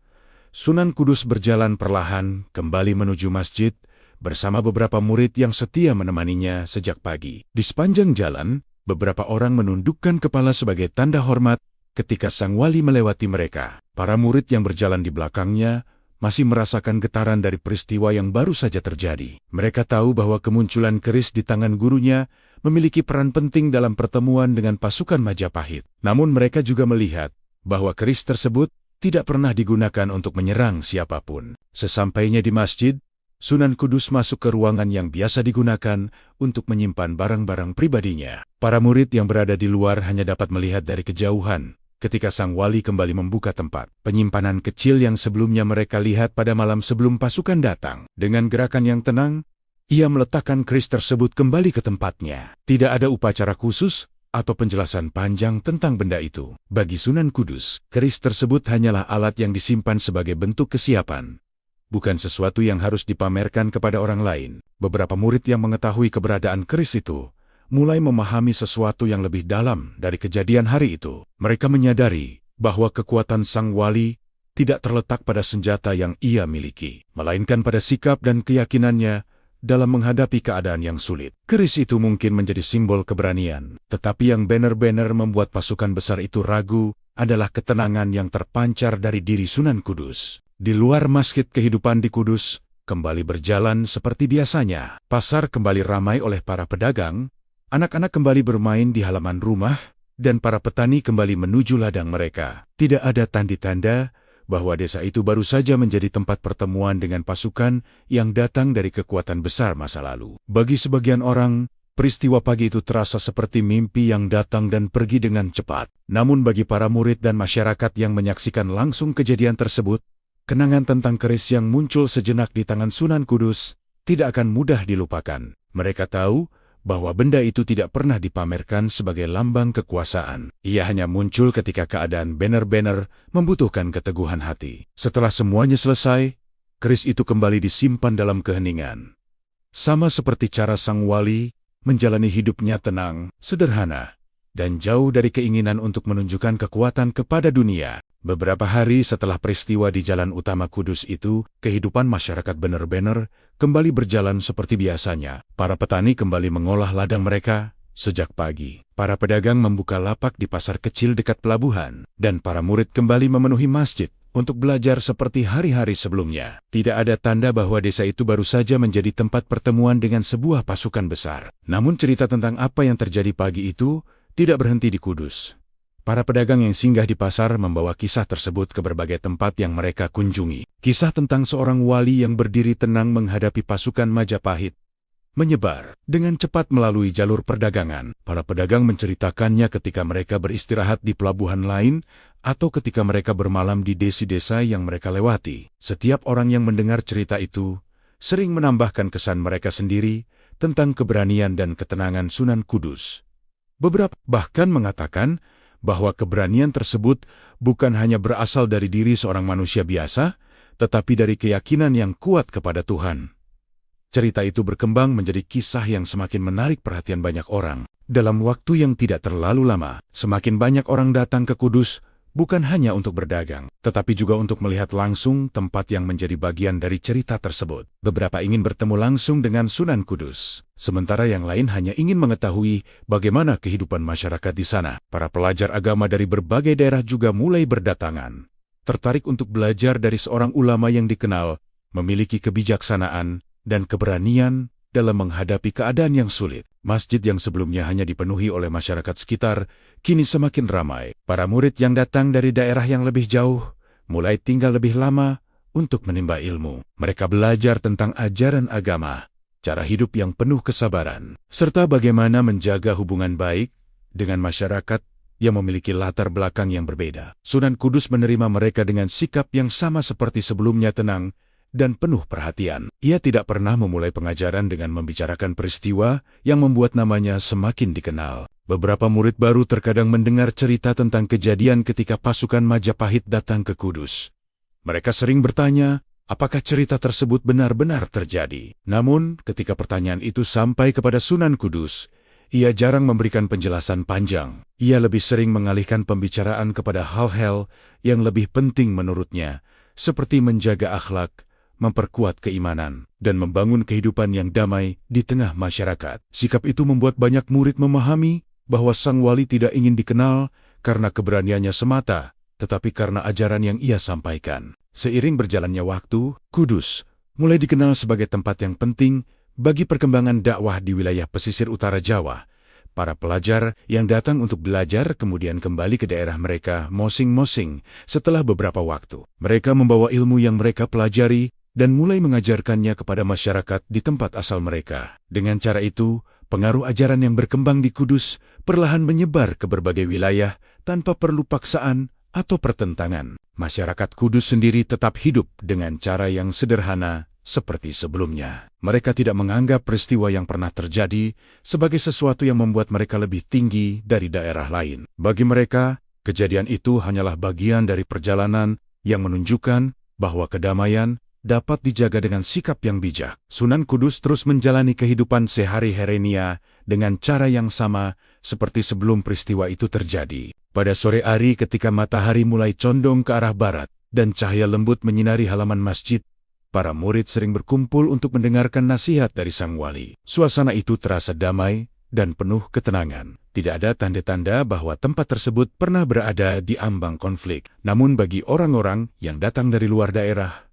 Sunan Kudus berjalan perlahan kembali menuju masjid bersama beberapa murid yang setia menemaninya sejak pagi. Di sepanjang jalan, beberapa orang menundukkan kepala sebagai tanda hormat ketika sang wali melewati mereka. Para murid yang berjalan di belakangnya masih merasakan getaran dari peristiwa yang baru saja terjadi. Mereka tahu bahwa kemunculan keris di tangan gurunya memiliki peran penting dalam pertemuan dengan pasukan Majapahit. Namun mereka juga melihat bahwa keris tersebut tidak pernah digunakan untuk menyerang siapapun. Sesampainya di masjid, Sunan Kudus masuk ke ruangan yang biasa digunakan untuk menyimpan barang-barang pribadinya. Para murid yang berada di luar hanya dapat melihat dari kejauhan ketika sang wali kembali membuka tempat penyimpanan kecil yang sebelumnya mereka lihat pada malam sebelum pasukan datang. Dengan gerakan yang tenang, ia meletakkan keris tersebut kembali ke tempatnya. Tidak ada upacara khusus atau penjelasan panjang tentang benda itu. Bagi Sunan Kudus, keris tersebut hanyalah alat yang disimpan sebagai bentuk kesiapan, bukan sesuatu yang harus dipamerkan kepada orang lain. Beberapa murid yang mengetahui keberadaan keris itu mulai memahami sesuatu yang lebih dalam dari kejadian hari itu. Mereka menyadari bahwa kekuatan sang wali tidak terletak pada senjata yang ia miliki, melainkan pada sikap dan keyakinannya dalam menghadapi keadaan yang sulit. Keris itu mungkin menjadi simbol keberanian, tetapi yang benar-benar membuat pasukan besar itu ragu adalah ketenangan yang terpancar dari diri Sunan Kudus. Di luar masjid, kehidupan di Kudus kembali berjalan seperti biasanya. Pasar kembali ramai oleh para pedagang, anak-anak kembali bermain di halaman rumah, dan para petani kembali menuju ladang mereka. Tidak ada tanda-tanda bahwa desa itu baru saja menjadi tempat pertemuan dengan pasukan yang datang dari kekuatan besar masa lalu. Bagi sebagian orang, peristiwa pagi itu terasa seperti mimpi yang datang dan pergi dengan cepat. Namun bagi para murid dan masyarakat yang menyaksikan langsung kejadian tersebut, kenangan tentang keris yang muncul sejenak di tangan Sunan Kudus tidak akan mudah dilupakan. Mereka tahu bahwa benda itu tidak pernah dipamerkan sebagai lambang kekuasaan. Ia hanya muncul ketika keadaan benar-benar membutuhkan keteguhan hati. Setelah semuanya selesai, keris itu kembali disimpan dalam keheningan. Sama seperti cara sang wali menjalani hidupnya tenang, sederhana, dan jauh dari keinginan untuk menunjukkan kekuatan kepada dunia. Beberapa hari setelah peristiwa di jalan utama Kudus itu, kehidupan masyarakat benar-benar kembali berjalan seperti biasanya. Para petani kembali mengolah ladang mereka sejak pagi. Para pedagang membuka lapak di pasar kecil dekat pelabuhan, dan para murid kembali memenuhi masjid untuk belajar seperti hari-hari sebelumnya. Tidak ada tanda bahwa desa itu baru saja menjadi tempat pertemuan dengan sebuah pasukan besar. Namun cerita tentang apa yang terjadi pagi itu tidak berhenti di Kudus. Para pedagang yang singgah di pasar membawa kisah tersebut ke berbagai tempat yang mereka kunjungi. Kisah tentang seorang wali yang berdiri tenang menghadapi pasukan Majapahit menyebar dengan cepat melalui jalur perdagangan. Para pedagang menceritakannya ketika mereka beristirahat di pelabuhan lain atau ketika mereka bermalam di desa-desa yang mereka lewati. Setiap orang yang mendengar cerita itu sering menambahkan kesan mereka sendiri tentang keberanian dan ketenangan Sunan Kudus. Beberapa bahkan mengatakan bahwa keberanian tersebut bukan hanya berasal dari diri seorang manusia biasa, tetapi dari keyakinan yang kuat kepada Tuhan. Cerita itu berkembang menjadi kisah yang semakin menarik perhatian banyak orang. Dalam waktu yang tidak terlalu lama, semakin banyak orang datang ke Kudus, bukan hanya untuk berdagang, tetapi juga untuk melihat langsung tempat yang menjadi bagian dari cerita tersebut. Beberapa ingin bertemu langsung dengan Sunan Kudus, sementara yang lain hanya ingin mengetahui bagaimana kehidupan masyarakat di sana. Para pelajar agama dari berbagai daerah juga mulai berdatangan, tertarik untuk belajar dari seorang ulama yang dikenal memiliki kebijaksanaan dan keberanian dalam menghadapi keadaan yang sulit. Masjid yang sebelumnya hanya dipenuhi oleh masyarakat sekitar, kini semakin ramai. Para murid yang datang dari daerah yang lebih jauh mulai tinggal lebih lama untuk menimba ilmu. Mereka belajar tentang ajaran agama, cara hidup yang penuh kesabaran, serta bagaimana menjaga hubungan baik dengan masyarakat yang memiliki latar belakang yang berbeda. Sunan Kudus menerima mereka dengan sikap yang sama seperti sebelumnya, tenang dan penuh perhatian. Ia tidak pernah memulai pengajaran dengan membicarakan peristiwa yang membuat namanya semakin dikenal. Beberapa murid baru terkadang mendengar cerita tentang kejadian ketika pasukan Majapahit datang ke Kudus. Mereka sering bertanya, apakah cerita tersebut benar-benar terjadi? Namun, ketika pertanyaan itu sampai kepada Sunan Kudus, ia jarang memberikan penjelasan panjang. Ia lebih sering mengalihkan pembicaraan kepada hal-hal yang lebih penting menurutnya, seperti menjaga akhlak, memperkuat keimanan, dan membangun kehidupan yang damai di tengah masyarakat. Sikap itu membuat banyak murid memahami bahwa sang wali tidak ingin dikenal karena keberaniannya semata, tetapi karena ajaran yang ia sampaikan. Seiring berjalannya waktu, Kudus mulai dikenal sebagai tempat yang penting bagi perkembangan dakwah di wilayah pesisir utara Jawa. Para pelajar yang datang untuk belajar kemudian kembali ke daerah mereka masing-masing setelah beberapa waktu. Mereka membawa ilmu yang mereka pelajari dan mulai mengajarkannya kepada masyarakat di tempat asal mereka. Dengan cara itu, pengaruh ajaran yang berkembang di Kudus perlahan menyebar ke berbagai wilayah tanpa perlu paksaan atau pertentangan. Masyarakat Kudus sendiri tetap hidup dengan cara yang sederhana seperti sebelumnya. Mereka tidak menganggap peristiwa yang pernah terjadi sebagai sesuatu yang membuat mereka lebih tinggi dari daerah lain. Bagi mereka, kejadian itu hanyalah bagian dari perjalanan yang menunjukkan bahwa kedamaian dapat dijaga dengan sikap yang bijak. Sunan Kudus terus menjalani kehidupan sehari-harinya dengan cara yang sama seperti sebelum peristiwa itu terjadi. Pada sore hari ketika matahari mulai condong ke arah barat dan cahaya lembut menyinari halaman masjid, para murid sering berkumpul untuk mendengarkan nasihat dari sang wali. Suasana itu terasa damai dan penuh ketenangan. Tidak ada tanda-tanda bahwa tempat tersebut pernah berada di ambang konflik. Namun bagi orang-orang yang datang dari luar daerah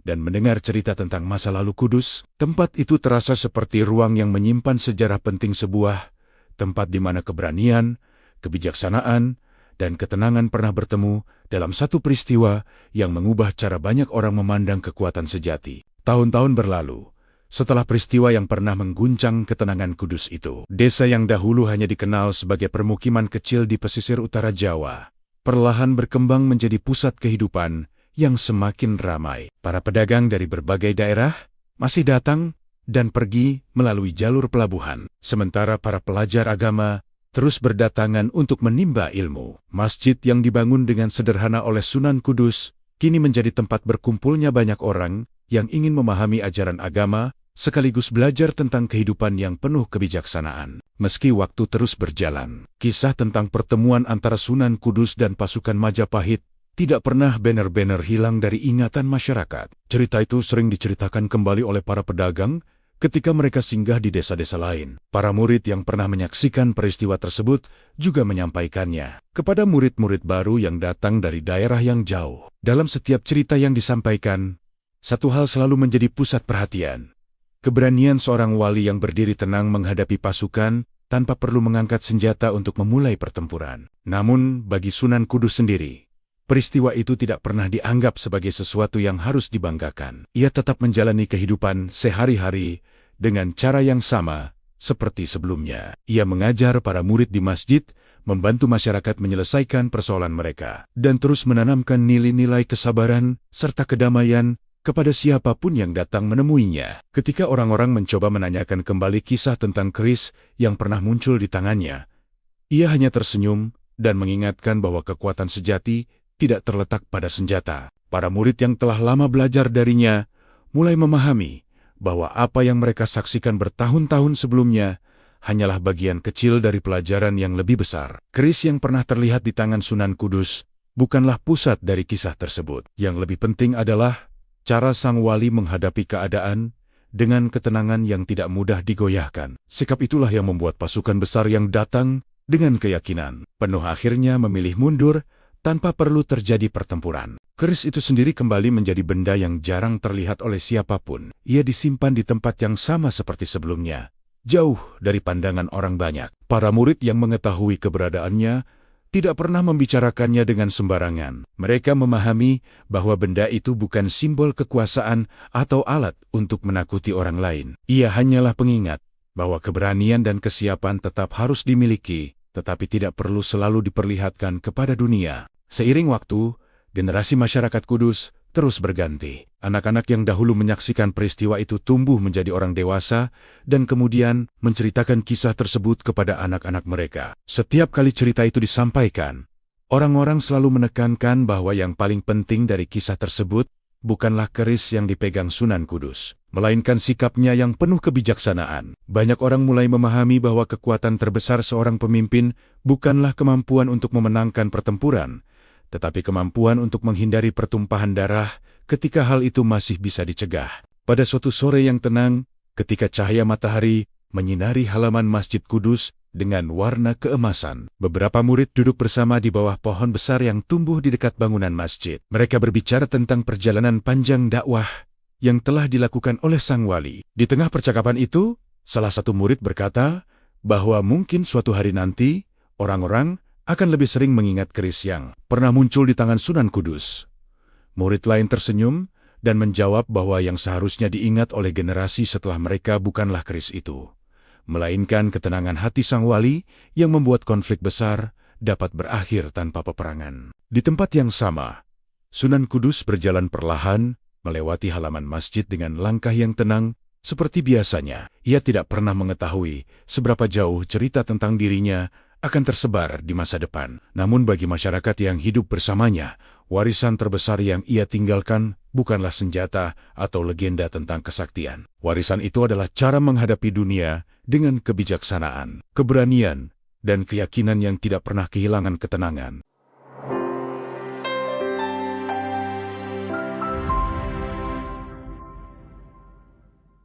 dan mendengar cerita tentang masa lalu Kudus, tempat itu terasa seperti ruang yang menyimpan sejarah penting, sebuah tempat di mana keberanian, kebijaksanaan, dan ketenangan pernah bertemu dalam satu peristiwa yang mengubah cara banyak orang memandang kekuatan sejati. Tahun-tahun berlalu, setelah peristiwa yang pernah mengguncang ketenangan Kudus itu, desa yang dahulu hanya dikenal sebagai permukiman kecil di pesisir utara Jawa, perlahan berkembang menjadi pusat kehidupan yang semakin ramai. Para pedagang dari berbagai daerah masih datang dan pergi melalui jalur pelabuhan, sementara para pelajar agama terus berdatangan untuk menimba ilmu. Masjid yang dibangun dengan sederhana oleh Sunan Kudus kini menjadi tempat berkumpulnya banyak orang yang ingin memahami ajaran agama sekaligus belajar tentang kehidupan yang penuh kebijaksanaan. Meski waktu terus berjalan, kisah tentang pertemuan antara Sunan Kudus dan pasukan Majapahit tidak pernah benar-benar hilang dari ingatan masyarakat. Cerita itu sering diceritakan kembali oleh para pedagang ketika mereka singgah di desa-desa lain. Para murid yang pernah menyaksikan peristiwa tersebut juga menyampaikannya kepada murid-murid baru yang datang dari daerah yang jauh. Dalam setiap cerita yang disampaikan, satu hal selalu menjadi pusat perhatian. Keberanian seorang wali yang berdiri tenang menghadapi pasukan tanpa perlu mengangkat senjata untuk memulai pertempuran. Namun, bagi Sunan Kudus sendiri, peristiwa itu tidak pernah dianggap sebagai sesuatu yang harus dibanggakan. Ia tetap menjalani kehidupan sehari-hari dengan cara yang sama seperti sebelumnya. Ia mengajar para murid di masjid, membantu masyarakat menyelesaikan persoalan mereka, dan terus menanamkan nilai-nilai kesabaran serta kedamaian kepada siapapun yang datang menemuinya. Ketika orang-orang mencoba menanyakan kembali kisah tentang keris yang pernah muncul di tangannya, ia hanya tersenyum dan mengingatkan bahwa kekuatan sejati tidak terletak pada senjata. Para murid yang telah lama belajar darinya mulai memahami bahwa apa yang mereka saksikan bertahun-tahun sebelumnya hanyalah bagian kecil dari pelajaran yang lebih besar. Keris yang pernah terlihat di tangan Sunan Kudus bukanlah pusat dari kisah tersebut. Yang lebih penting adalah cara sang wali menghadapi keadaan dengan ketenangan yang tidak mudah digoyahkan. Sikap itulah yang membuat pasukan besar yang datang dengan keyakinan penuh akhirnya memilih mundur tanpa perlu terjadi pertempuran. Keris itu sendiri kembali menjadi benda yang jarang terlihat oleh siapapun. Ia disimpan di tempat yang sama seperti sebelumnya, jauh dari pandangan orang banyak. Para murid yang mengetahui keberadaannya tidak pernah membicarakannya dengan sembarangan. Mereka memahami bahwa benda itu bukan simbol kekuasaan atau alat untuk menakuti orang lain. Ia hanyalah pengingat bahwa keberanian dan kesiapan tetap harus dimiliki tetapi tidak perlu selalu diperlihatkan kepada dunia. Seiring waktu, generasi masyarakat Kudus terus berganti. Anak-anak yang dahulu menyaksikan peristiwa itu tumbuh menjadi orang dewasa dan kemudian menceritakan kisah tersebut kepada anak-anak mereka. Setiap kali cerita itu disampaikan, orang-orang selalu menekankan bahwa yang paling penting dari kisah tersebut bukanlah keris yang dipegang Sunan Kudus, melainkan sikapnya yang penuh kebijaksanaan. Banyak orang mulai memahami bahwa kekuatan terbesar seorang pemimpin bukanlah kemampuan untuk memenangkan pertempuran, tetapi kemampuan untuk menghindari pertumpahan darah ketika hal itu masih bisa dicegah. Pada suatu sore yang tenang, ketika cahaya matahari menyinari halaman Masjid Kudus dengan warna keemasan, beberapa murid duduk bersama di bawah pohon besar yang tumbuh di dekat bangunan masjid. Mereka berbicara tentang perjalanan panjang dakwah yang telah dilakukan oleh Sang Wali. Di tengah percakapan itu, salah satu murid berkata bahwa mungkin suatu hari nanti, orang-orang akan lebih sering mengingat keris yang pernah muncul di tangan Sunan Kudus. Murid lain tersenyum dan menjawab bahwa yang seharusnya diingat oleh generasi setelah mereka bukanlah keris itu, melainkan ketenangan hati Sang Wali yang membuat konflik besar dapat berakhir tanpa peperangan. Di tempat yang sama, Sunan Kudus berjalan perlahan melewati halaman masjid dengan langkah yang tenang seperti biasanya. Ia tidak pernah mengetahui seberapa jauh cerita tentang dirinya akan tersebar di masa depan. Namun bagi masyarakat yang hidup bersamanya, warisan terbesar yang ia tinggalkan bukanlah senjata atau legenda tentang kesaktian. Warisan itu adalah cara menghadapi dunia dengan kebijaksanaan, keberanian, dan keyakinan yang tidak pernah kehilangan ketenangan.